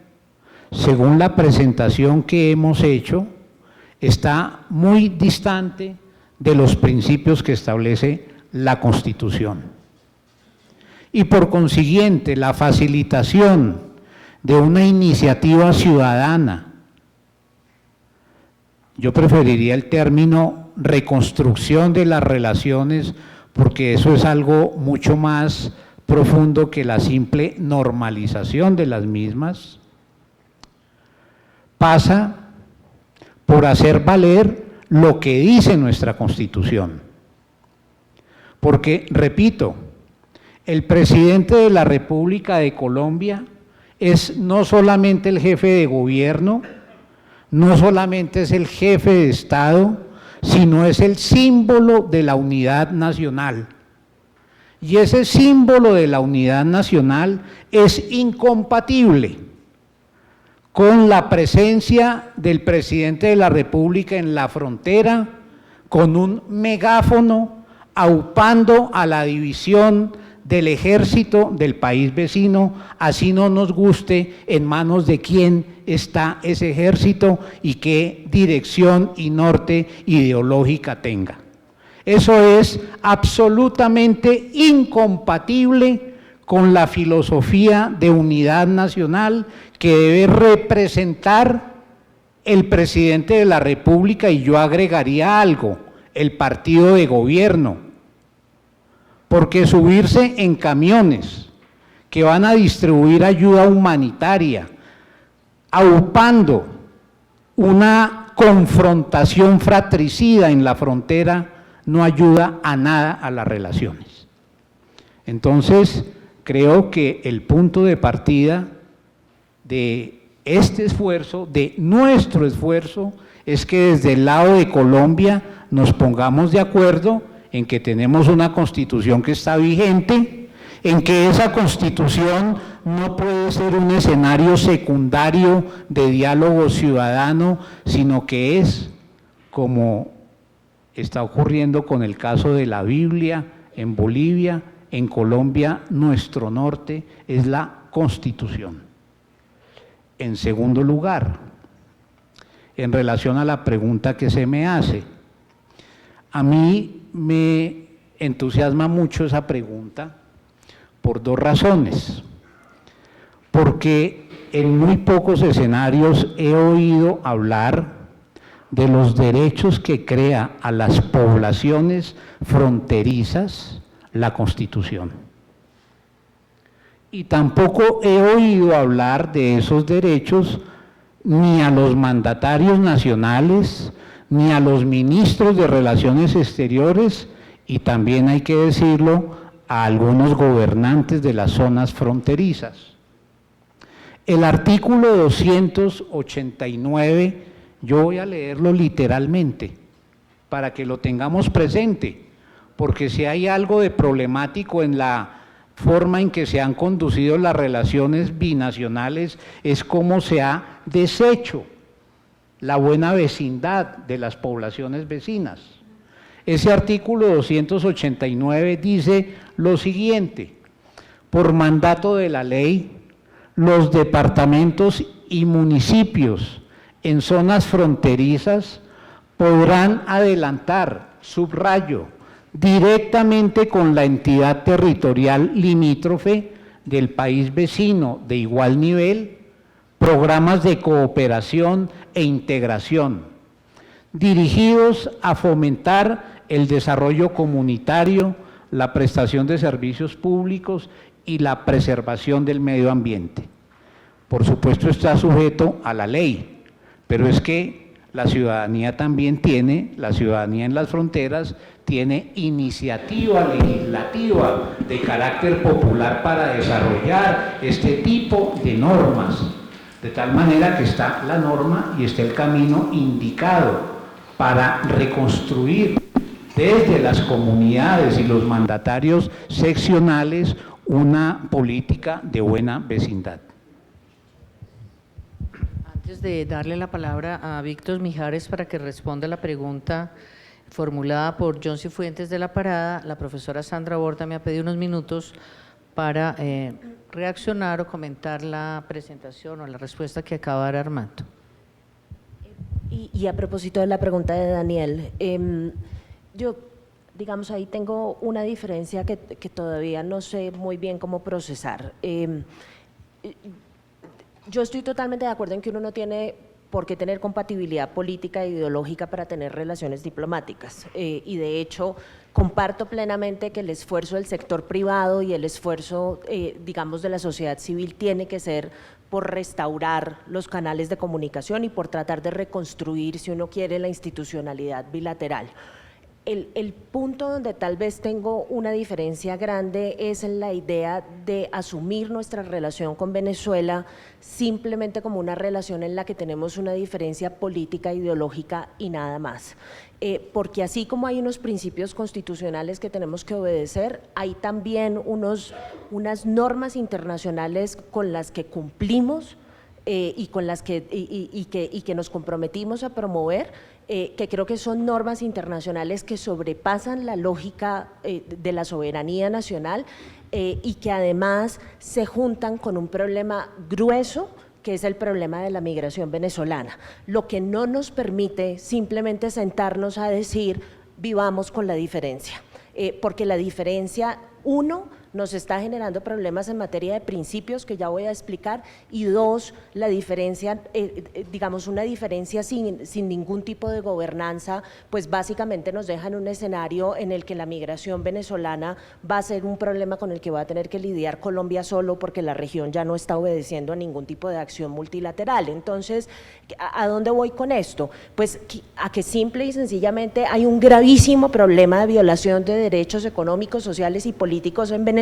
según la presentación que hemos hecho, está muy distante de los principios que establece la Constitución. Y por consiguiente, la facilitación de una iniciativa ciudadana, yo preferiría el término reconstrucción de las relaciones, porque eso es algo mucho más profundo que la simple normalización de las mismas, pasa por hacer valer lo que dice nuestra Constitución. Porque, repito, el presidente de la República de Colombia es no solamente el jefe de gobierno, no solamente es el jefe de Estado, sino es el símbolo de la unidad nacional. Y ese símbolo de la unidad nacional es incompatible con la presencia del presidente de la República en la frontera, con un megáfono aupando a la división del ejército del país vecino, así no nos guste en manos de quién está ese ejército y qué dirección y norte ideológica tenga. Eso es absolutamente incompatible con la filosofía de unidad nacional que debe representar el presidente de la República, y yo agregaría algo, el partido de gobierno, porque subirse en camiones que van a distribuir ayuda humanitaria, aupando una confrontación fratricida en la frontera, no ayuda a nada a las relaciones. Entonces, creo que el punto de partida de este esfuerzo, de nuestro esfuerzo, es que desde el lado de Colombia nos pongamos de acuerdo en que tenemos una Constitución que está vigente, en que esa Constitución no puede ser un escenario secundario de diálogo ciudadano, sino que es, como está ocurriendo con el caso de la Biblia en Bolivia, en Colombia, nuestro norte es la Constitución. En segundo lugar, en relación a la pregunta que se me hace, a mí me entusiasma mucho esa pregunta por dos razones. Porque en muy pocos escenarios he oído hablar de los derechos que crea a las poblaciones fronterizas la Constitución. Y tampoco he oído hablar de esos derechos ni a los mandatarios nacionales, ni a los ministros de Relaciones Exteriores, y también hay que decirlo, a algunos gobernantes de las zonas fronterizas. El artículo 289, yo voy a leerlo literalmente, para que lo tengamos presente, porque si hay algo de problemático en la forma en que se han conducido las relaciones binacionales, es cómo se ha deshecho la buena vecindad de las poblaciones vecinas. Ese artículo 289 dice lo siguiente: por mandato de la ley, los departamentos y municipios en zonas fronterizas podrán adelantar, subrayo, directamente con la entidad territorial limítrofe del país vecino de igual nivel, programas de cooperación e integración, dirigidos a fomentar el desarrollo comunitario, la prestación de servicios públicos y la preservación del medio ambiente. Por supuesto está sujeto a la ley, pero es que la ciudadanía también tiene, la ciudadanía en las fronteras tiene iniciativa legislativa de carácter popular para desarrollar este tipo de normas, de tal manera que está la norma y está el camino indicado para reconstruir desde las comunidades y los mandatarios seccionales una política de buena vecindad.
Antes de darle la palabra a Víctor Mijares para que responda la pregunta formulada por John Cifuentes de La Parada, la profesora Sandra Borda me ha pedido unos minutos para reaccionar o comentar la presentación o la respuesta que acaba de dar Armando.
Y a propósito de la pregunta de Daniel, yo, digamos, ahí tengo una diferencia que todavía no sé muy bien cómo procesar. Yo estoy totalmente de acuerdo en que uno no tiene por qué tener compatibilidad política e ideológica para tener relaciones diplomáticas, y de hecho comparto plenamente que el esfuerzo del sector privado y el esfuerzo, digamos, de la sociedad civil tiene que ser por restaurar los canales de comunicación y por tratar de reconstruir, si uno quiere, la institucionalidad bilateral. El punto donde tal vez tengo una diferencia grande es en la idea de asumir nuestra relación con Venezuela simplemente como una relación en la que tenemos una diferencia política, ideológica y nada más. Porque así como hay unos principios constitucionales que tenemos que obedecer, hay también unas normas internacionales con las que cumplimos y con las que nos comprometimos a promover, que creo que son normas internacionales que sobrepasan la lógica de la soberanía nacional y que además se juntan con un problema grueso, que es el problema de la migración venezolana, lo que no nos permite simplemente sentarnos a decir vivamos con la diferencia, porque la diferencia, uno, nos está generando problemas en materia de principios que ya voy a explicar, y dos, la diferencia, digamos, una diferencia sin ningún tipo de gobernanza, pues básicamente nos deja en un escenario en el que la migración venezolana va a ser un problema con el que va a tener que lidiar Colombia solo, porque la región ya no está obedeciendo a ningún tipo de acción multilateral. Entonces, ¿a dónde voy con esto? Pues a que simple y sencillamente hay un gravísimo problema de violación de derechos económicos, sociales y políticos en Venezuela,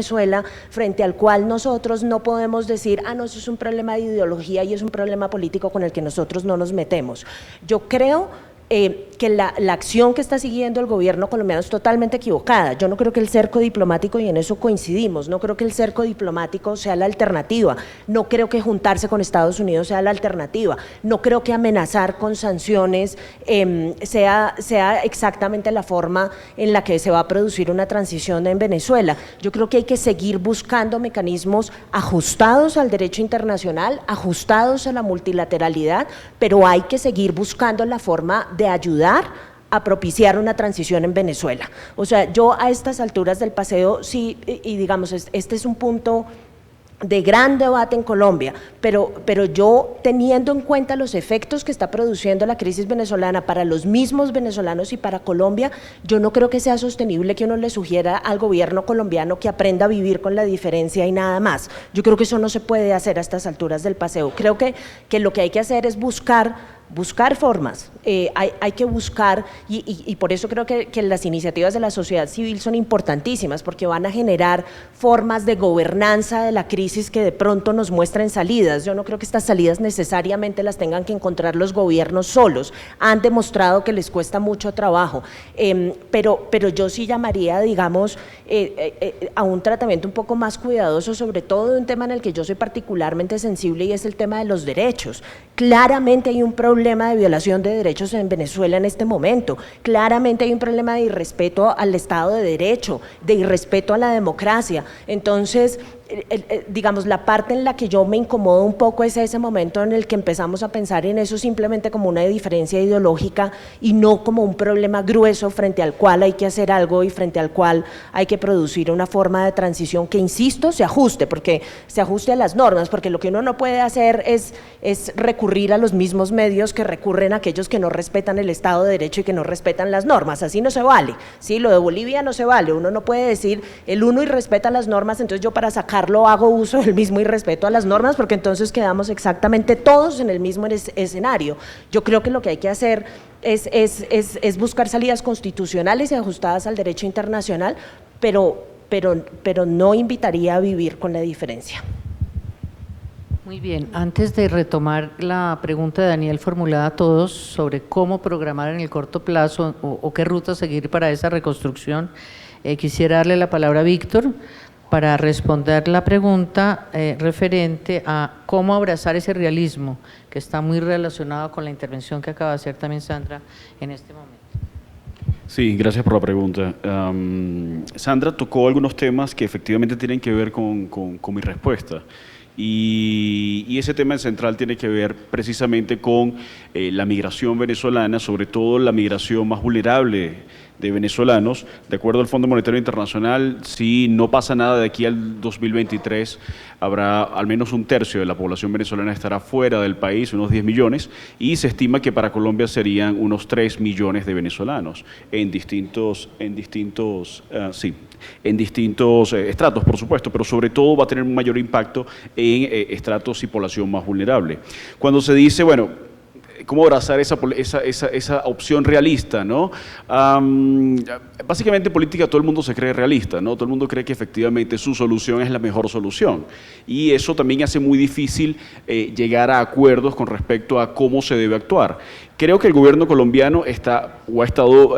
frente al cual nosotros no podemos decir, no, eso es un problema de ideología y es un problema político con el que nosotros no nos metemos. Yo creo que la acción que está siguiendo el gobierno colombiano es totalmente equivocada. Yo no creo que el cerco diplomático, y en eso coincidimos, no creo que el cerco diplomático sea la alternativa, no creo que juntarse con Estados Unidos sea la alternativa, no creo que amenazar con sanciones sea exactamente la forma en la que se va a producir una transición en Venezuela. Yo creo que hay que seguir buscando mecanismos ajustados al derecho internacional, ajustados a la multilateralidad, pero hay que seguir buscando la forma de ayudar a propiciar una transición en Venezuela. O sea, yo a estas alturas del paseo, sí, y digamos, este es un punto de gran debate en Colombia, pero yo, teniendo en cuenta los efectos que está produciendo la crisis venezolana para los mismos venezolanos y para Colombia, yo no creo que sea sostenible que uno le sugiera al gobierno colombiano que aprenda a vivir con la diferencia y nada más. Yo creo que eso no se puede hacer a estas alturas del paseo. Creo que lo que hay que hacer es buscar formas, hay que buscar, y por eso creo que las iniciativas de la sociedad civil son importantísimas, porque van a generar formas de gobernanza de la crisis que de pronto nos muestren salidas. Yo no creo que estas salidas necesariamente las tengan que encontrar los gobiernos solos, han demostrado que les cuesta mucho trabajo, pero yo sí llamaría, digamos, a un tratamiento un poco más cuidadoso, sobre todo de un tema en el que yo soy particularmente sensible, y es el tema de los derechos. Claramente hay un problema de violación de derechos en Venezuela en este momento, claramente hay un problema de irrespeto al Estado de Derecho, de irrespeto a la democracia. Entonces, digamos, la parte en la que yo me incomodo un poco es ese momento en el que empezamos a pensar en eso simplemente como una diferencia ideológica y no como un problema grueso frente al cual hay que hacer algo y frente al cual hay que producir una forma de transición que, insisto, se ajuste a las normas, porque lo que uno no puede hacer es recurrir a los mismos medios que recurren a aquellos que no respetan el Estado de Derecho y que no respetan las normas. Así no se vale, ¿sí? Lo de Bolivia no se vale, uno no puede decir el uno y respeta las normas, entonces yo para sacar manejarlo hago uso del mismo y respeto a las normas, porque entonces quedamos exactamente todos en el mismo escenario. Yo creo que lo que hay que hacer es buscar salidas constitucionales y ajustadas al derecho internacional, pero no invitaría a vivir con la diferencia.
Muy bien, antes de retomar la pregunta de Daniel formulada a todos sobre cómo programar en el corto plazo o qué ruta seguir para esa reconstrucción, quisiera darle la palabra a Víctor para responder la pregunta referente a cómo abrazar ese realismo que está muy relacionado con la intervención que acaba de hacer también Sandra en este momento.
Sí, gracias por la pregunta. Sandra tocó algunos temas que efectivamente tienen que ver con mi respuesta. Y ese tema central tiene que ver precisamente con la migración venezolana, sobre todo la migración más vulnerable de venezolanos. De acuerdo al Fondo Monetario Internacional, si no pasa nada de aquí al 2023, habrá al menos un tercio de la población venezolana estará fuera del país, unos 10 millones, y se estima que para Colombia serían unos 3 millones de venezolanos en distintos estratos, por supuesto, pero sobre todo va a tener un mayor impacto en estratos y población más vulnerable. Cuando se dice, bueno, ¿cómo abrazar esa opción realista, ¿no? Básicamente en política todo el mundo se cree realista, ¿no? Todo el mundo cree que efectivamente su solución es la mejor solución. Y eso también hace muy difícil llegar a acuerdos con respecto a cómo se debe actuar. Creo que el gobierno colombiano ha estado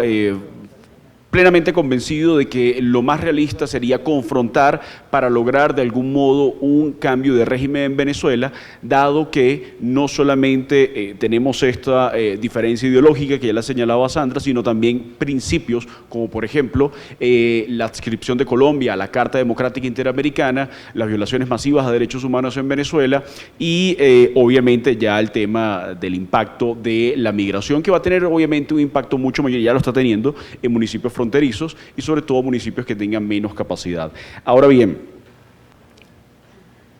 plenamente convencido de que lo más realista sería confrontar para lograr de algún modo un cambio de régimen en Venezuela, dado que no solamente tenemos esta diferencia ideológica que ya la señalaba Sandra, sino también principios como por ejemplo la adscripción de Colombia a la Carta Democrática Interamericana, las violaciones masivas a derechos humanos en Venezuela y obviamente ya el tema del impacto de la migración, que va a tener obviamente un impacto mucho mayor, ya lo está teniendo en municipios fronterizos y sobre todo municipios que tengan menos capacidad. Ahora bien,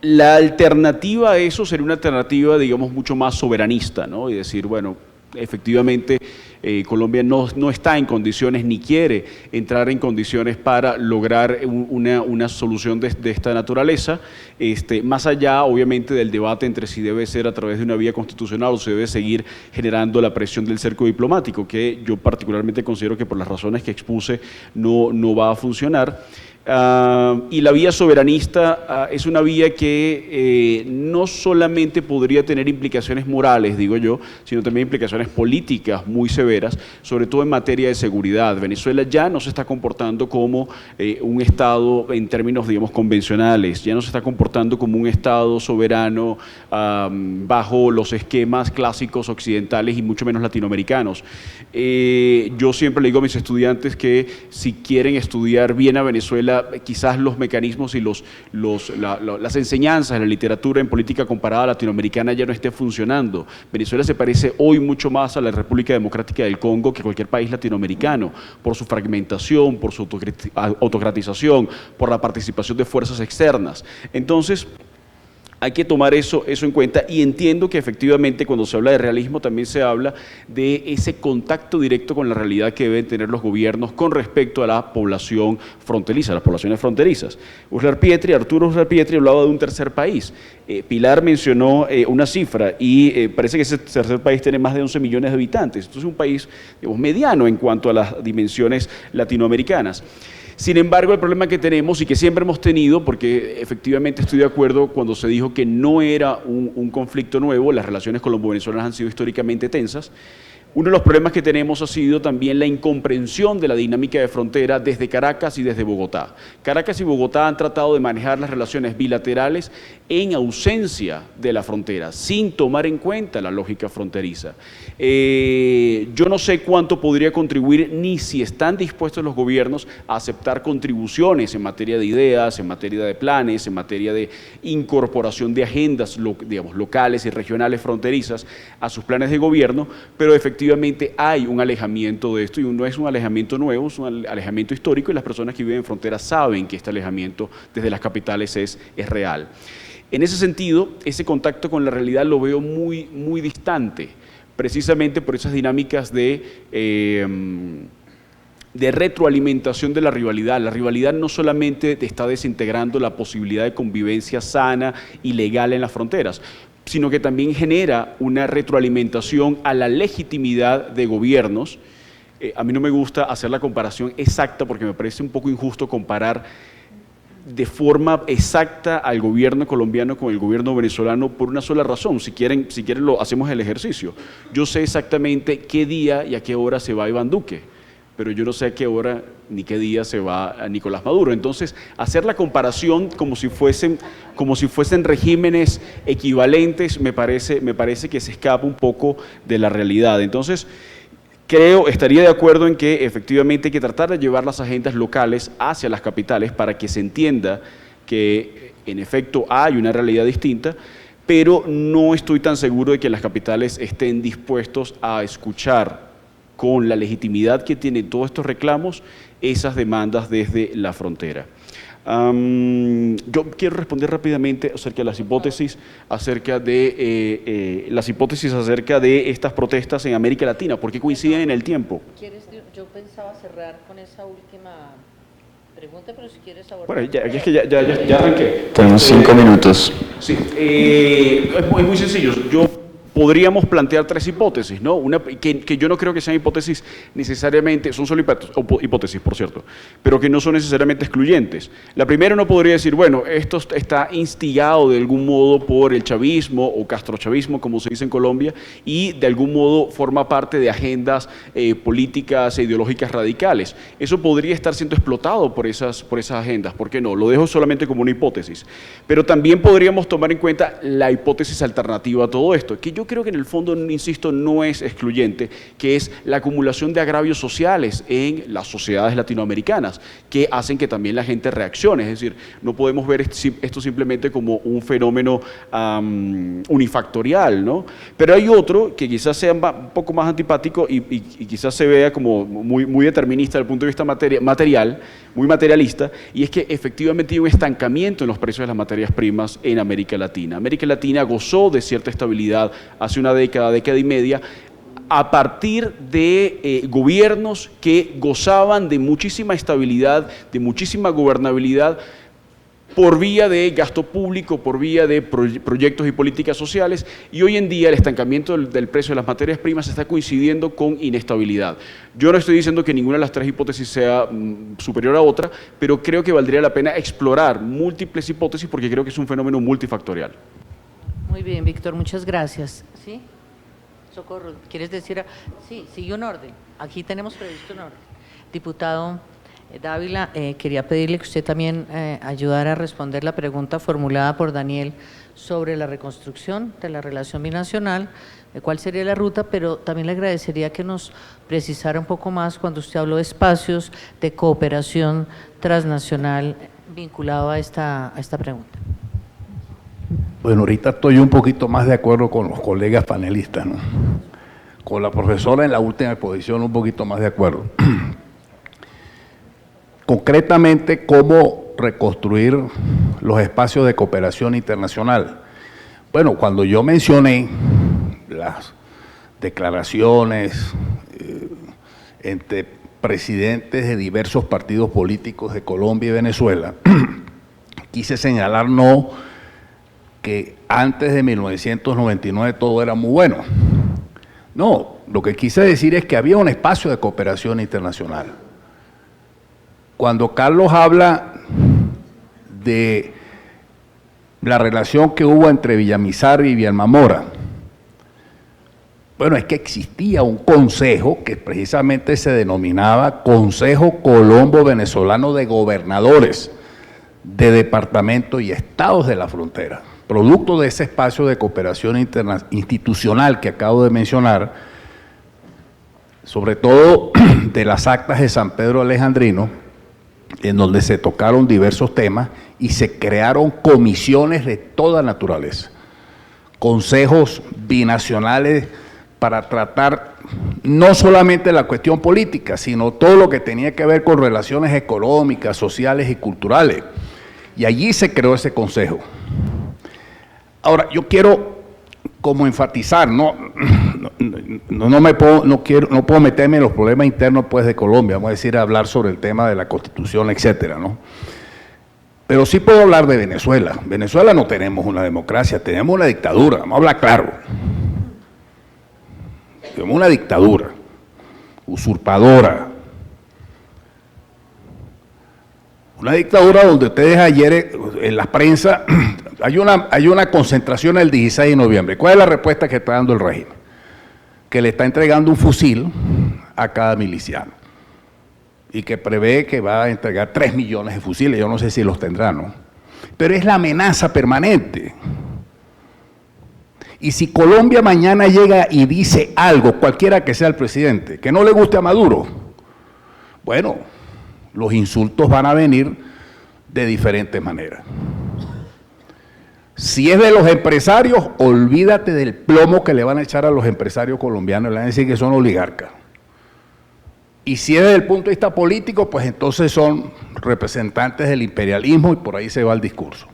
la alternativa a eso sería una alternativa, digamos, mucho más soberanista, ¿no? Y decir, bueno, efectivamente Colombia no está en condiciones ni quiere entrar en condiciones para lograr una solución de esta naturaleza, más allá obviamente del debate entre si debe ser a través de una vía constitucional o se debe seguir generando la presión del cerco diplomático, que yo particularmente considero que por las razones que expuse no va a funcionar. Y la vía soberanista es una vía que no solamente podría tener implicaciones morales, digo yo, sino también implicaciones políticas muy severas, sobre todo en materia de seguridad. Venezuela ya no se está comportando como un Estado en términos, digamos, convencionales, ya no se está comportando como un Estado soberano bajo los esquemas clásicos occidentales y mucho menos latinoamericanos. Yo siempre le digo a mis estudiantes que si quieren estudiar bien a Venezuela, quizás los mecanismos y las enseñanzas de la literatura en política comparada latinoamericana ya no estén funcionando. Venezuela se parece hoy mucho más a la República Democrática del Congo que cualquier país latinoamericano, por su fragmentación, por su autocratización, por la participación de fuerzas externas. Entonces, hay que tomar eso en cuenta y entiendo que efectivamente cuando se habla de realismo también se habla de ese contacto directo con la realidad que deben tener los gobiernos con respecto a la población fronteriza, las poblaciones fronterizas. Arturo Uslar Pietri hablaba de un tercer país. Pilar mencionó una cifra y parece que ese tercer país tiene más de 11 millones de habitantes. Entonces es un país, digamos, mediano en cuanto a las dimensiones latinoamericanas. Sin embargo, el problema que tenemos y que siempre hemos tenido, porque efectivamente estoy de acuerdo cuando se dijo que no era un conflicto nuevo, las relaciones colombo-venezolanas han sido históricamente tensas. Uno de los problemas que tenemos ha sido también la incomprensión de la dinámica de frontera desde Caracas y desde Bogotá. Caracas y Bogotá han tratado de manejar las relaciones bilaterales en ausencia de la frontera, sin tomar en cuenta la lógica fronteriza. Yo no sé cuánto podría contribuir ni si están dispuestos los gobiernos a aceptar contribuciones en materia de ideas, en materia de planes, en materia de incorporación de agendas, digamos, locales y regionales fronterizas a sus planes de gobierno, pero efectivamente hay un alejamiento de esto y no es un alejamiento nuevo, es un alejamiento histórico y las personas que viven en fronteras saben que este alejamiento desde las capitales es real. En ese sentido, ese contacto con la realidad lo veo muy, muy distante, precisamente por esas dinámicas de de retroalimentación de la rivalidad. La rivalidad no solamente está desintegrando la posibilidad de convivencia sana y legal en las fronteras, sino que también genera una retroalimentación a la legitimidad de gobiernos. A mí no me gusta hacer la comparación exacta porque me parece un poco injusto comparar de forma exacta al gobierno colombiano con el gobierno venezolano por una sola razón. Si quieren lo hacemos el ejercicio. Yo sé exactamente qué día y a qué hora se va Iván Duque, pero yo no sé a qué hora ni qué día se va a Nicolás Maduro. Entonces, hacer la comparación como si fuesen regímenes equivalentes me parece que se escapa un poco de la realidad. Entonces, estaría de acuerdo en que efectivamente hay que tratar de llevar las agendas locales hacia las capitales para que se entienda que en efecto hay una realidad distinta, pero no estoy tan seguro de que las capitales estén dispuestos a escuchar con la legitimidad que tienen todos estos reclamos esas demandas desde la frontera. Yo quiero responder rápidamente acerca de las hipótesis acerca de estas protestas en América Latina, porque coinciden en el tiempo.
Yo pensaba cerrar con esa última pregunta, pero si quieres abordar.
Bueno, es que ya arranqué.
Tenemos 5 minutos.
Sí, es muy sencillo. Podríamos plantear 3 hipótesis, ¿no? Una que yo no creo que sean hipótesis necesariamente, son solo hipótesis, por cierto, pero que no son necesariamente excluyentes. La primera uno podría decir, bueno, esto está instigado de algún modo por el chavismo o castrochavismo, como se dice en Colombia, y de algún modo forma parte de agendas políticas e ideológicas radicales. Eso podría estar siendo explotado por esas agendas, ¿por qué no? Lo dejo solamente como una hipótesis. Pero también podríamos tomar en cuenta la hipótesis alternativa a todo esto, que yo creo que en el fondo, insisto, no es excluyente, que es la acumulación de agravios sociales en las sociedades latinoamericanas, que hacen que también la gente reaccione. Es decir, no podemos ver esto simplemente como un fenómeno unifactorial, ¿no? Pero hay otro que quizás sea un poco más antipático y quizás se vea como muy determinista desde el punto de vista material, muy materialista, y es que efectivamente hay un estancamiento en los precios de las materias primas en América Latina. América Latina gozó de cierta estabilidad hace una década y media, a partir de gobiernos que gozaban de muchísima estabilidad, de muchísima gobernabilidad, por vía de gasto público, por vía de proyectos y políticas sociales, y hoy en día el estancamiento del precio de las materias primas está coincidiendo con inestabilidad. Yo no estoy diciendo que ninguna de las 3 hipótesis sea superior a otra, pero creo que valdría la pena explorar múltiples hipótesis porque creo que es un fenómeno multifactorial.
Muy bien, Víctor, muchas gracias. ¿Sí? Socorro, ¿quieres decir? Sí, sigue un orden. Aquí tenemos previsto un orden. Diputado Dávila, quería pedirle que usted también ayudara a responder la pregunta formulada por Daniel sobre la reconstrucción de la relación binacional, de cuál sería la ruta, pero también le agradecería que nos precisara un poco más cuando usted habló de espacios de cooperación transnacional vinculado a esta pregunta.
Bueno, ahorita estoy un poquito más de acuerdo con los colegas panelistas, ¿no? Con la profesora en la última exposición un poquito más de acuerdo. Concretamente, ¿cómo reconstruir los espacios de cooperación internacional? Bueno, cuando yo mencioné las declaraciones entre presidentes de diversos partidos políticos de Colombia y Venezuela, quise señalar no que antes de 1999 todo era muy bueno. No, lo que quise decir es que había un espacio de cooperación internacional. Cuando Carlos habla de la relación que hubo entre Villamizar y Villamamora, bueno, es que existía un consejo que precisamente se denominaba Consejo Colombo Venezolano de Gobernadores de Departamentos y Estados de la Frontera. Producto de ese espacio de cooperación institucional que acabo de mencionar, sobre todo de las actas de San Pedro Alejandrino, en donde se tocaron diversos temas y se crearon comisiones de toda naturaleza, consejos binacionales para tratar no solamente la cuestión política, sino todo lo que tenía que ver con relaciones económicas, sociales y culturales. Y allí se creó ese consejo. Ahora, yo quiero como enfatizar, no puedo meterme en los problemas internos pues de Colombia, vamos a decir, hablar sobre el tema de la Constitución, etcétera, ¿no? Pero sí puedo hablar de Venezuela. Venezuela no tenemos una democracia, tenemos una dictadura, vamos a hablar claro. Tenemos una dictadura usurpadora. Una dictadura donde ustedes ayer en la prensa hay una concentración el 16 de noviembre. ¿Cuál es la respuesta que está dando el régimen? Que le está entregando un fusil a cada miliciano y que prevé que va a entregar 3 millones de fusiles. Yo no sé si los tendrá, ¿no? Pero es la amenaza permanente. Y si Colombia mañana llega y dice algo, cualquiera que sea el presidente, que no le guste a Maduro, bueno, los insultos van a venir de diferentes maneras. Si es de los empresarios, olvídate del plomo que le van a echar a los empresarios colombianos, le van a decir que son oligarcas. Y si es desde el punto de vista político, pues entonces son representantes del imperialismo y por ahí se va el discurso.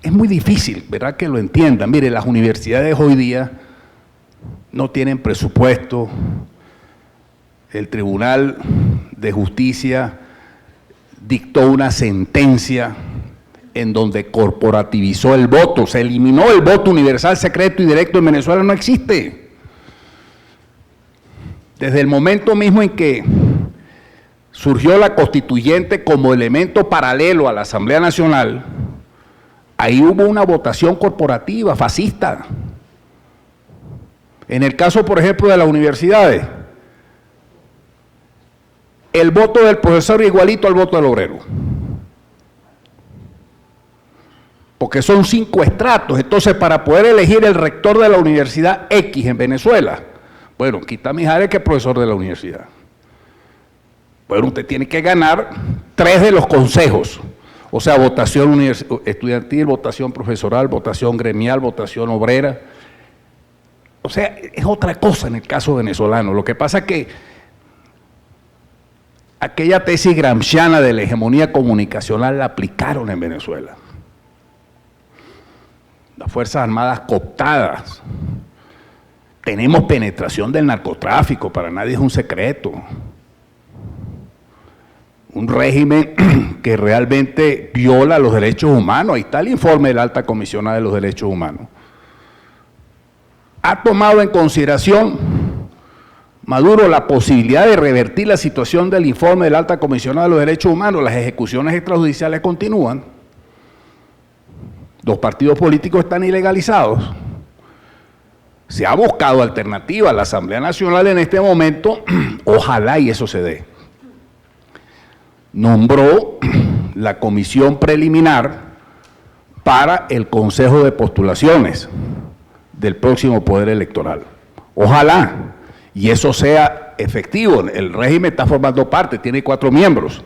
Es muy difícil, ¿verdad?, que lo entiendan. Mire, las universidades hoy día no tienen presupuesto. El Tribunal de Justicia dictó una sentencia en donde corporativizó el voto, se eliminó el voto universal, secreto y directo en Venezuela, no existe. Desde el momento mismo en que surgió la constituyente como elemento paralelo a la Asamblea Nacional, ahí hubo una votación corporativa, fascista. En el caso, por ejemplo, de las universidades, el voto del profesor es igualito al voto del obrero. Porque son 5 estratos. Entonces, para poder elegir el rector de la Universidad X en Venezuela, bueno, quita Mijares que es profesor de la universidad. Bueno, usted tiene que ganar 3 de los consejos. O sea, votación estudiantil, votación profesoral, votación gremial, votación obrera. O sea, es otra cosa en el caso venezolano. Lo que pasa es que aquella tesis gramsciana de la hegemonía comunicacional la aplicaron en Venezuela. Las Fuerzas Armadas cooptadas. Tenemos penetración del narcotráfico, para nadie es un secreto. Un régimen que realmente viola los derechos humanos. Ahí está el informe de la Alta Comisionada de los Derechos Humanos. Ha tomado en consideración Maduro la posibilidad de revertir la situación del informe de la Alta Comisionada de los Derechos Humanos. Las ejecuciones extrajudiciales continúan. Los partidos políticos están ilegalizados. Se ha buscado alternativa. La Asamblea Nacional en este momento, ojalá y eso se dé, nombró la comisión preliminar para el Consejo de Postulaciones del próximo Poder Electoral. Ojalá, y eso sea efectivo. El régimen está formando parte, tiene 4 miembros,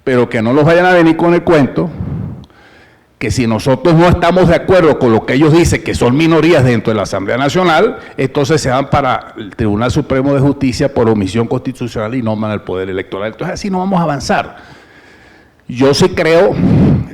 pero que no nos vayan a venir con el cuento que si nosotros no estamos de acuerdo con lo que ellos dicen, que son minorías dentro de la Asamblea Nacional, entonces se van para el Tribunal Supremo de Justicia por omisión constitucional y nombran al Poder Electoral. Entonces así no vamos a avanzar. Yo sí creo,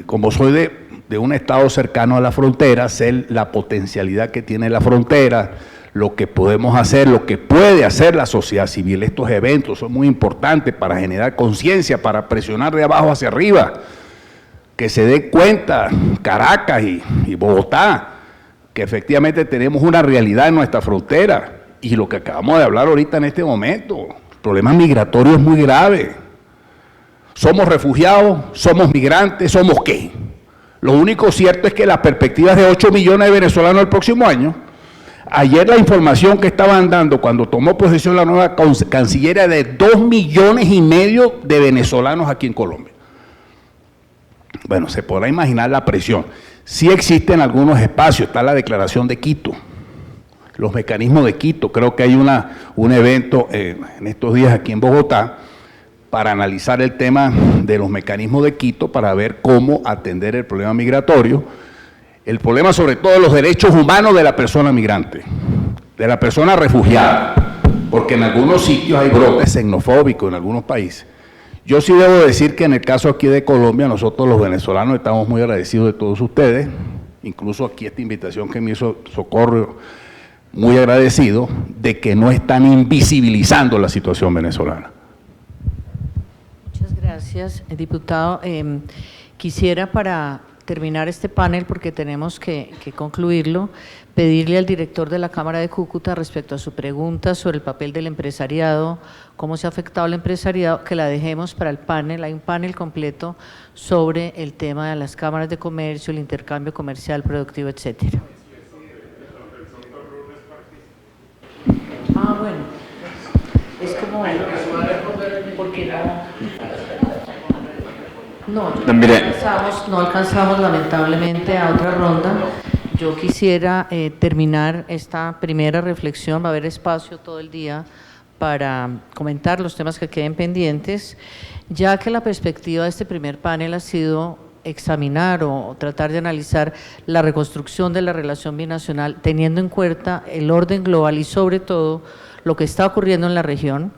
como soy de un estado cercano a la frontera, sé la potencialidad que tiene la frontera, lo que podemos hacer, lo que puede hacer la sociedad civil. Estos eventos son muy importantes para generar conciencia, para presionar de abajo hacia arriba, que se dé cuenta Caracas y Bogotá, que efectivamente tenemos una realidad en nuestra frontera, y lo que acabamos de hablar ahorita en este momento, el problema migratorio es muy grave. Somos refugiados, somos migrantes, ¿somos qué? Lo único cierto es que las perspectivas de 8 millones de venezolanos el próximo año, ayer la información que estaban dando cuando tomó posesión la nueva canciller era de 2,5 millones de venezolanos aquí en Colombia. Bueno, se podrá imaginar la presión. Sí existen algunos espacios, está la Declaración de Quito, los mecanismos de Quito. Creo que hay un evento en estos días aquí en Bogotá para analizar el tema de los mecanismos de Quito, para ver cómo atender el problema migratorio, el problema sobre todo de los derechos humanos de la persona migrante, de la persona refugiada, porque en algunos sitios hay brotes xenofóbicos en algunos países. Yo sí debo decir que en el caso aquí de Colombia, nosotros los venezolanos estamos muy agradecidos de todos ustedes, incluso aquí esta invitación que me hizo Socorro, muy agradecido, de que no están invisibilizando la situación venezolana.
Muchas gracias, diputado. Quisiera, para terminar este panel, porque tenemos que concluirlo, pedirle al director de la Cámara de Cúcuta, respecto a su pregunta sobre el papel del empresariado, cómo se ha afectado el empresariado, que la dejemos para el panel. Hay un panel completo sobre el tema de las cámaras de comercio, el intercambio comercial, productivo, etcétera. Ah, bueno, es como, porque no alcanzamos lamentablemente a otra ronda. Yo quisiera terminar esta primera reflexión, va a haber espacio todo el día para comentar los temas que queden pendientes, ya que la perspectiva de este primer panel ha sido examinar o tratar de analizar la reconstrucción de la relación binacional, teniendo en cuenta el orden global y sobre todo lo que está ocurriendo en la región.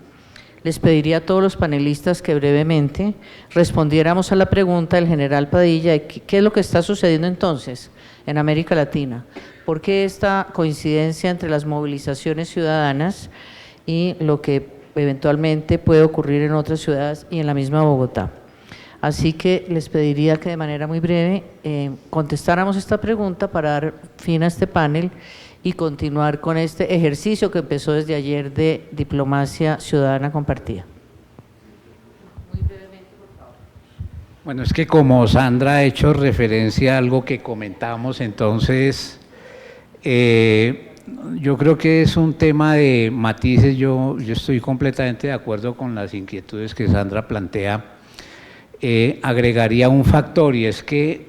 Les pediría a todos los panelistas que brevemente respondiéramos a la pregunta del general Padilla de qué es lo que está sucediendo entonces en América Latina, por qué esta coincidencia entre las movilizaciones ciudadanas y lo que eventualmente puede ocurrir en otras ciudades y en la misma Bogotá. Así que les pediría que de manera muy breve contestáramos esta pregunta para dar fin a este panel y continuar con este ejercicio que empezó desde ayer de diplomacia ciudadana compartida. Muy brevemente, por favor.
Bueno, es que como Sandra ha hecho referencia a algo que comentamos, entonces yo creo que es un tema de matices. Yo estoy completamente de acuerdo con las inquietudes que Sandra plantea. Agregaría un factor, y es que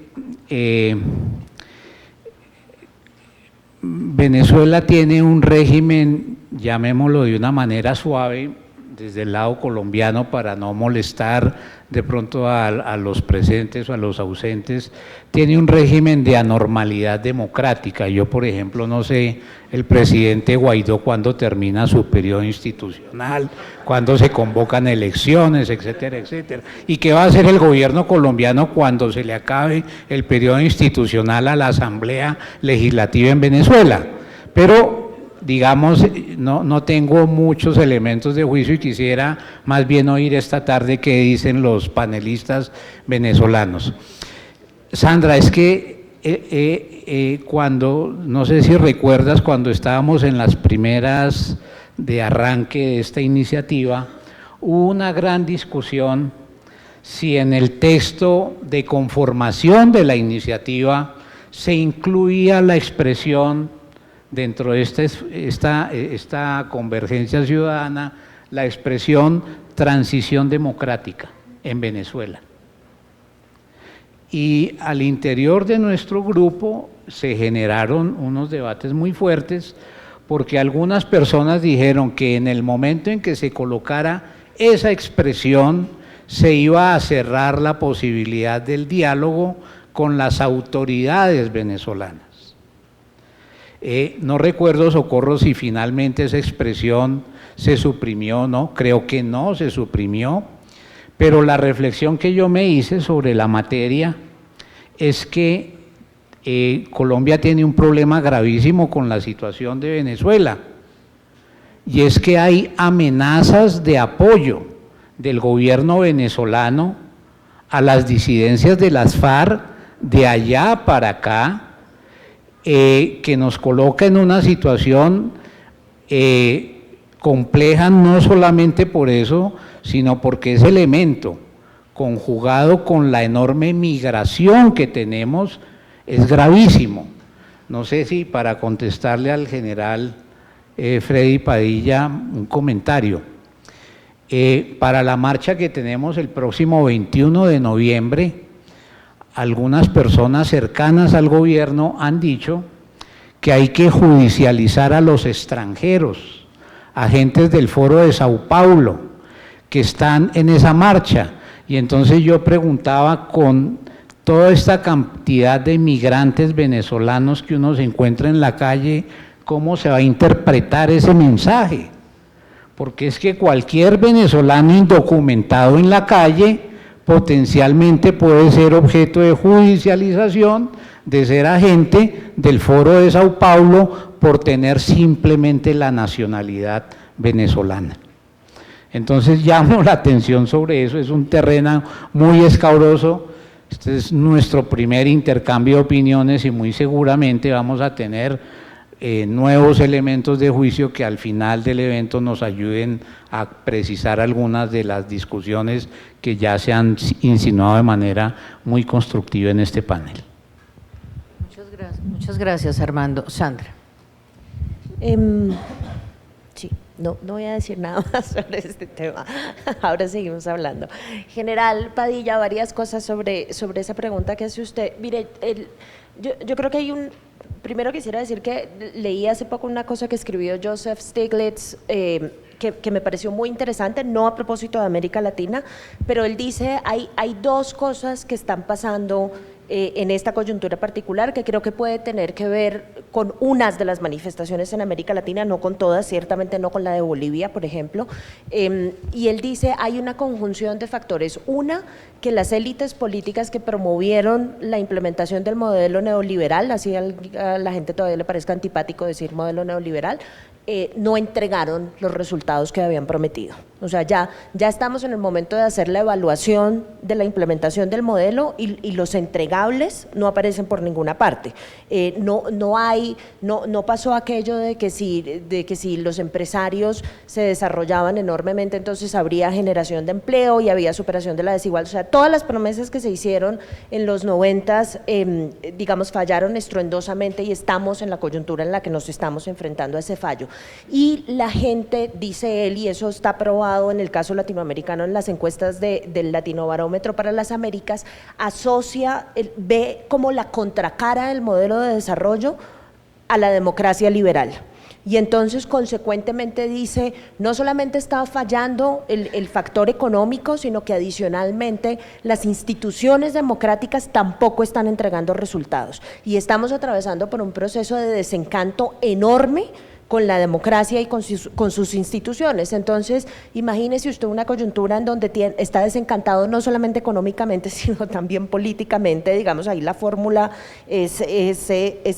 Venezuela tiene un régimen, llamémoslo de una manera suave, desde el lado colombiano, para no molestar de pronto a los presentes o a los ausentes, tiene un régimen de anormalidad democrática. Yo, por ejemplo, no sé el presidente Guaidó cuándo termina su periodo institucional, cuándo se convocan elecciones, etcétera, etcétera. ¿Y qué va a hacer el gobierno colombiano cuando se le acabe el periodo institucional a la Asamblea Legislativa en Venezuela? Pero digamos, no tengo muchos elementos de juicio y quisiera más bien oír esta tarde qué dicen los panelistas venezolanos. Sandra, es que cuando, no sé si recuerdas, cuando estábamos en las primeras de arranque de esta iniciativa, hubo una gran discusión si en el texto de conformación de la iniciativa se incluía la expresión dentro de esta convergencia ciudadana, la expresión transición democrática en Venezuela. Y al interior de nuestro grupo se generaron unos debates muy fuertes, porque algunas personas dijeron que en el momento en que se colocara esa expresión se iba a cerrar la posibilidad del diálogo con las autoridades venezolanas. No recuerdo, Socorro, si finalmente esa expresión se suprimió o no, creo que no se suprimió, pero la reflexión que yo me hice sobre la materia es que Colombia tiene un problema gravísimo con la situación de Venezuela, y es que hay amenazas de apoyo del gobierno venezolano a las disidencias de las FARC de allá para acá, que nos coloca en una situación compleja, no solamente por eso, sino porque ese elemento, conjugado con la enorme migración que tenemos, es gravísimo. No sé si para contestarle al general Freddy Padilla un comentario. Para la marcha que tenemos el próximo 21 de noviembre, algunas personas cercanas al gobierno han dicho que hay que judicializar a los extranjeros, agentes del Foro de Sao Paulo, que están en esa marcha. Y entonces yo preguntaba, con toda esta cantidad de migrantes venezolanos que uno se encuentra en la calle, ¿cómo se va a interpretar ese mensaje? Porque es que cualquier venezolano indocumentado en la calle potencialmente puede ser objeto de judicialización, de ser agente del Foro de Sao Paulo por tener simplemente la nacionalidad venezolana. Entonces llamo la atención sobre eso, es un terreno muy escabroso. Este es nuestro primer intercambio de opiniones y muy seguramente vamos a tener nuevos elementos de juicio que al final del evento nos ayuden a precisar algunas de las discusiones que ya se han insinuado de manera muy constructiva en este panel.
Muchas gracias, Armando. Sandra.
Sí, no voy a decir nada más sobre este tema, ahora seguimos hablando. General Padilla, varias cosas sobre esa pregunta que hace usted. Mire, yo creo que hay primero quisiera decir que leí hace poco una cosa que escribió Joseph Stiglitz, que me pareció muy interesante, no a propósito de América Latina, pero él dice, hay dos cosas que están pasando en esta coyuntura particular que creo que puede tener que ver con unas de las manifestaciones en América Latina, no con todas, ciertamente no con la de Bolivia, por ejemplo, y él dice hay una conjunción de factores. Una, que las élites políticas que promovieron la implementación del modelo neoliberal, así a la gente todavía le parezca antipático decir modelo neoliberal, no entregaron los resultados que habían prometido. O sea, ya estamos en el momento de hacer la evaluación de la implementación del modelo y los entregables no aparecen por ninguna parte. No pasó aquello de que si los empresarios se desarrollaban enormemente, entonces habría generación de empleo y había superación de la desigualdad. O sea, todas las promesas que se hicieron en los 90s, digamos, fallaron estruendosamente y estamos en la coyuntura en la que nos estamos enfrentando a ese fallo. Y la gente, dice él, y eso está probado en el caso latinoamericano en las encuestas del Latinobarómetro para las Américas, ve como la contracara del modelo de desarrollo a la democracia liberal. Y entonces, consecuentemente, dice, no solamente está fallando el factor económico, sino que adicionalmente las instituciones democráticas tampoco están entregando resultados. Y estamos atravesando por un proceso de desencanto enorme con la democracia y con sus instituciones. Entonces, imagínese usted una coyuntura en donde está desencantado no solamente económicamente, sino también políticamente, digamos, ahí la fórmula es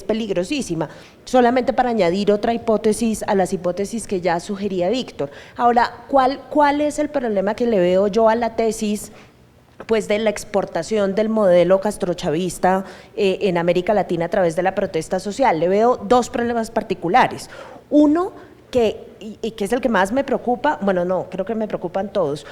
peligrosísima. Solamente para añadir otra hipótesis a las hipótesis que ya sugería Víctor. Ahora, ¿cuál es el problema que le veo yo a la tesis pues de la exportación del modelo castrochavista en América Latina a través de la protesta social? Le veo dos problemas particulares. Uno, que es el que más me preocupa, bueno, no, creo que me preocupan todos.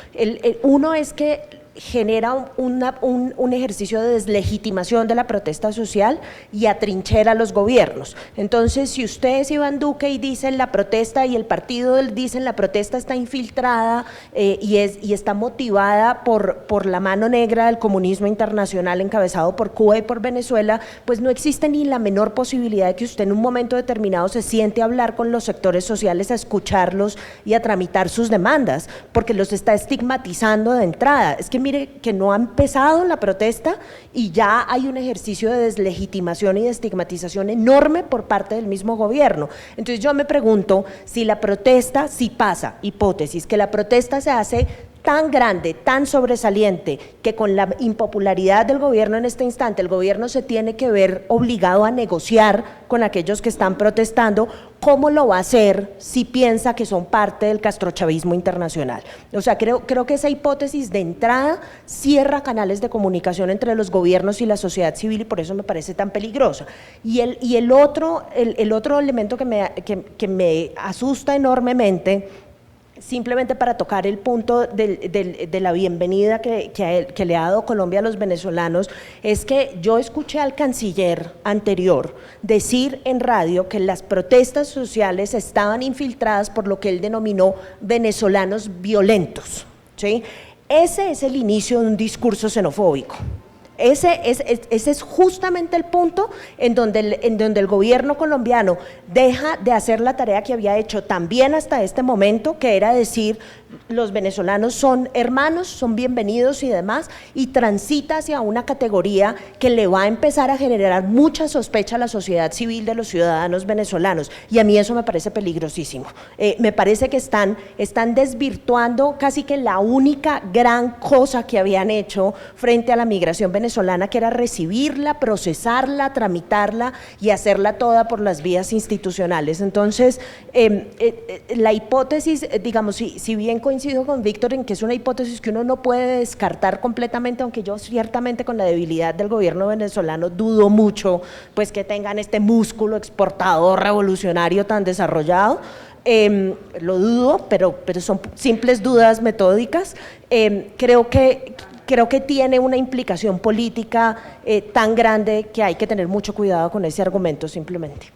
Uno es que genera un ejercicio de deslegitimación de la protesta social y atrinchera a los gobiernos. Entonces, si usted es Iván Duque y dicen la protesta, y el partido dicen la protesta está infiltrada y está motivada por la mano negra del comunismo internacional encabezado por Cuba y por Venezuela, pues no existe ni la menor posibilidad de que usted en un momento determinado se siente a hablar con los sectores sociales, a escucharlos y a tramitar sus demandas, porque los está estigmatizando de entrada. Es que mire que no ha empezado la protesta y ya hay un ejercicio de deslegitimación y de estigmatización enorme por parte del mismo gobierno. Entonces yo me pregunto si la protesta, si pasa, hipótesis, que la protesta se hace tan grande, tan sobresaliente, que con la impopularidad del gobierno en este instante, el gobierno se tiene que ver obligado a negociar con aquellos que están protestando. ¿Cómo lo va a hacer si piensa que son parte del castrochavismo internacional? O sea, creo que esa hipótesis de entrada cierra canales de comunicación entre los gobiernos y la sociedad civil y por eso me parece tan peligrosa. Y el otro elemento que me asusta enormemente, simplemente para tocar el punto de la bienvenida que le ha dado Colombia a los venezolanos, es que yo escuché al canciller anterior decir en radio que las protestas sociales estaban infiltradas por lo que él denominó venezolanos violentos, ¿sí? Ese es el inicio de un discurso xenofóbico. Ese es justamente el punto en donde el gobierno colombiano deja de hacer la tarea que había hecho también hasta este momento, que era decir, los venezolanos son hermanos, son bienvenidos y demás, y transita hacia una categoría que le va a empezar a generar mucha sospecha a la sociedad civil de los ciudadanos venezolanos, y a mí eso me parece peligrosísimo. Me parece que están desvirtuando casi que la única gran cosa que habían hecho frente a la migración venezolana, que era recibirla, procesarla, tramitarla y hacerla toda por las vías institucionales. Entonces, la hipótesis, digamos, si bien coincido con Víctor en que es una hipótesis que uno no puede descartar completamente, aunque yo ciertamente con la debilidad del gobierno venezolano dudo mucho pues que tengan este músculo exportador revolucionario tan desarrollado, lo dudo, pero son simples dudas metódicas. Creo que tiene una implicación política tan grande que hay que tener mucho cuidado con ese argumento simplemente.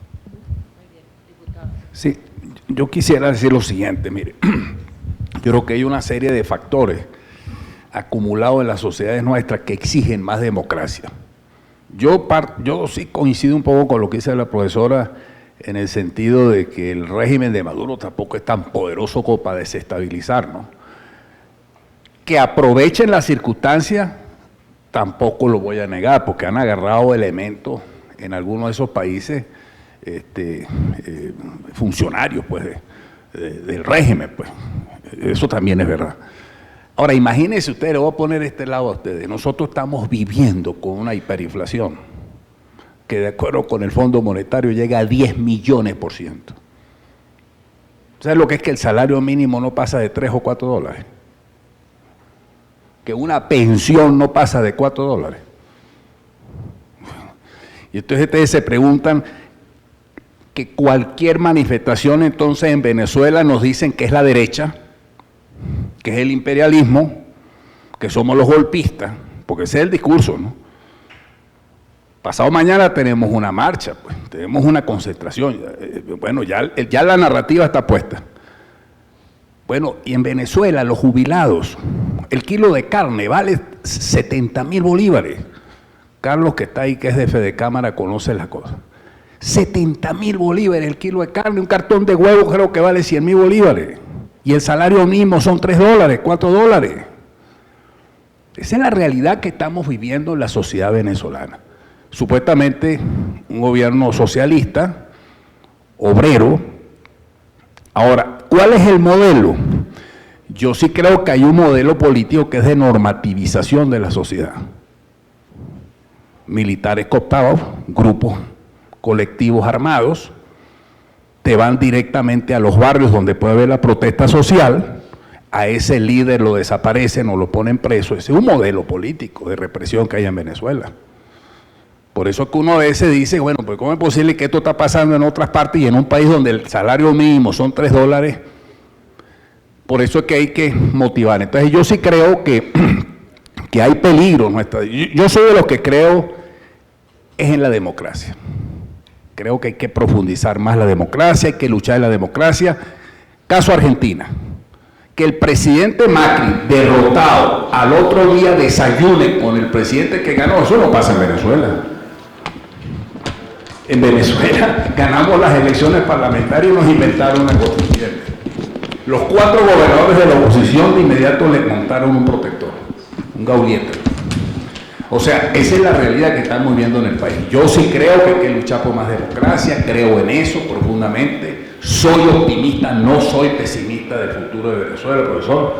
Sí, yo quisiera decir lo siguiente, mire, yo creo que hay una serie de factores acumulados en las sociedades nuestras que exigen más democracia. Yo sí coincido un poco con lo que dice la profesora en el sentido de que el régimen de Maduro tampoco es tan poderoso como para desestabilizar, ¿no? Que aprovechen las circunstancias, tampoco lo voy a negar, porque han agarrado elementos en algunos de esos países, funcionarios pues, del régimen, pues. Eso también es verdad. Ahora, imagínense ustedes, le voy a poner este lado a ustedes, nosotros estamos viviendo con una hiperinflación que de acuerdo con el Fondo Monetario llega a 10 millones%. ¿Sabes lo que es que el salario mínimo no pasa de 3 o 4 dólares? Que una pensión no pasa de 4 dólares. Y entonces ustedes se preguntan que cualquier manifestación entonces en Venezuela nos dicen que es la derecha, que es el imperialismo, que somos los golpistas, porque ese es el discurso, ¿no? Pasado mañana tenemos una marcha, pues, tenemos una concentración, bueno, ya la narrativa está puesta. Bueno, y en Venezuela los jubilados, el kilo de carne vale 70.000 bolívares. Carlos, que está ahí, que es de Fedecámara, conoce las cosas. 70.000 bolívares el kilo de carne, un cartón de huevo creo que vale 100.000 bolívares. Y el salario mínimo son 3 dólares, 4 dólares. Esa es la realidad que estamos viviendo en la sociedad venezolana. Supuestamente un gobierno socialista, obrero. Ahora, ¿cuál es el modelo? Yo sí creo que hay un modelo político que es de normativización de la sociedad. Militares cooptados, grupos colectivos armados, te van directamente a los barrios donde puede haber la protesta social, a ese líder lo desaparecen o lo ponen preso. Ese es un modelo político de represión que hay en Venezuela. Por eso que uno a veces dice, bueno, pues ¿cómo es posible que esto está pasando en otras partes y en un país donde el salario mínimo son 3 dólares? Por eso es que hay que motivar. Entonces yo sí creo que hay peligro. Yo soy de los que creo es en la democracia. Creo que hay que profundizar más la democracia, hay que luchar en la democracia. Caso Argentina, que el presidente Macri, derrotado, al otro día desayune con el presidente que ganó, eso no pasa en Venezuela. En Venezuela ganamos las elecciones parlamentarias y nos inventaron una constituyente. Los 4 gobernadores de la oposición de inmediato le montaron un protector, un gaulieta. O sea, esa es la realidad que estamos viviendo en el país. Yo sí creo que hay que luchar por más democracia, creo en eso profundamente. Soy optimista, no soy pesimista del futuro de Venezuela, profesor.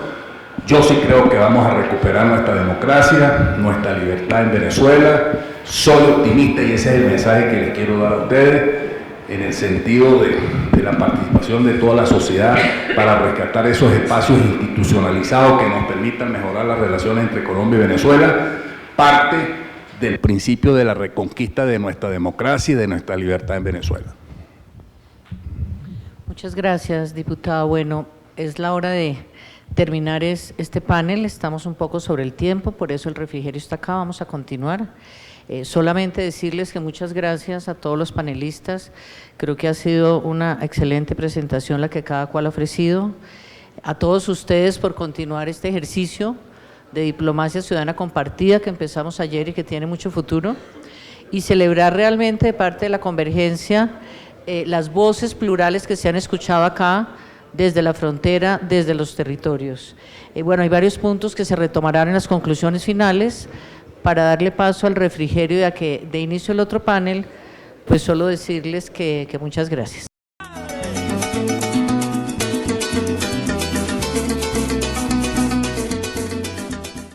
Yo sí creo que vamos a recuperar nuestra democracia, nuestra libertad en Venezuela. Soy optimista y ese es el mensaje que les quiero dar a ustedes en el sentido de la participación de toda la sociedad para rescatar esos espacios institucionalizados que nos permitan mejorar las relaciones entre Colombia y Venezuela. Parte del principio de la reconquista de nuestra democracia y de nuestra libertad en Venezuela.
Muchas gracias, diputado. Bueno, es la hora de terminar este panel, estamos un poco sobre el tiempo, por eso el refrigerio está acá, vamos a continuar. Solamente decirles que muchas gracias a todos los panelistas, creo que ha sido una excelente presentación la que cada cual ha ofrecido, a todos ustedes por continuar este ejercicio de diplomacia ciudadana compartida que empezamos ayer y que tiene mucho futuro, y celebrar realmente de parte de la Convergencia las voces plurales que se han escuchado acá desde la frontera, desde los territorios. Bueno, hay varios puntos que se retomarán en las conclusiones finales. Para darle paso al refrigerio de inicio del otro panel, pues solo decirles que muchas gracias.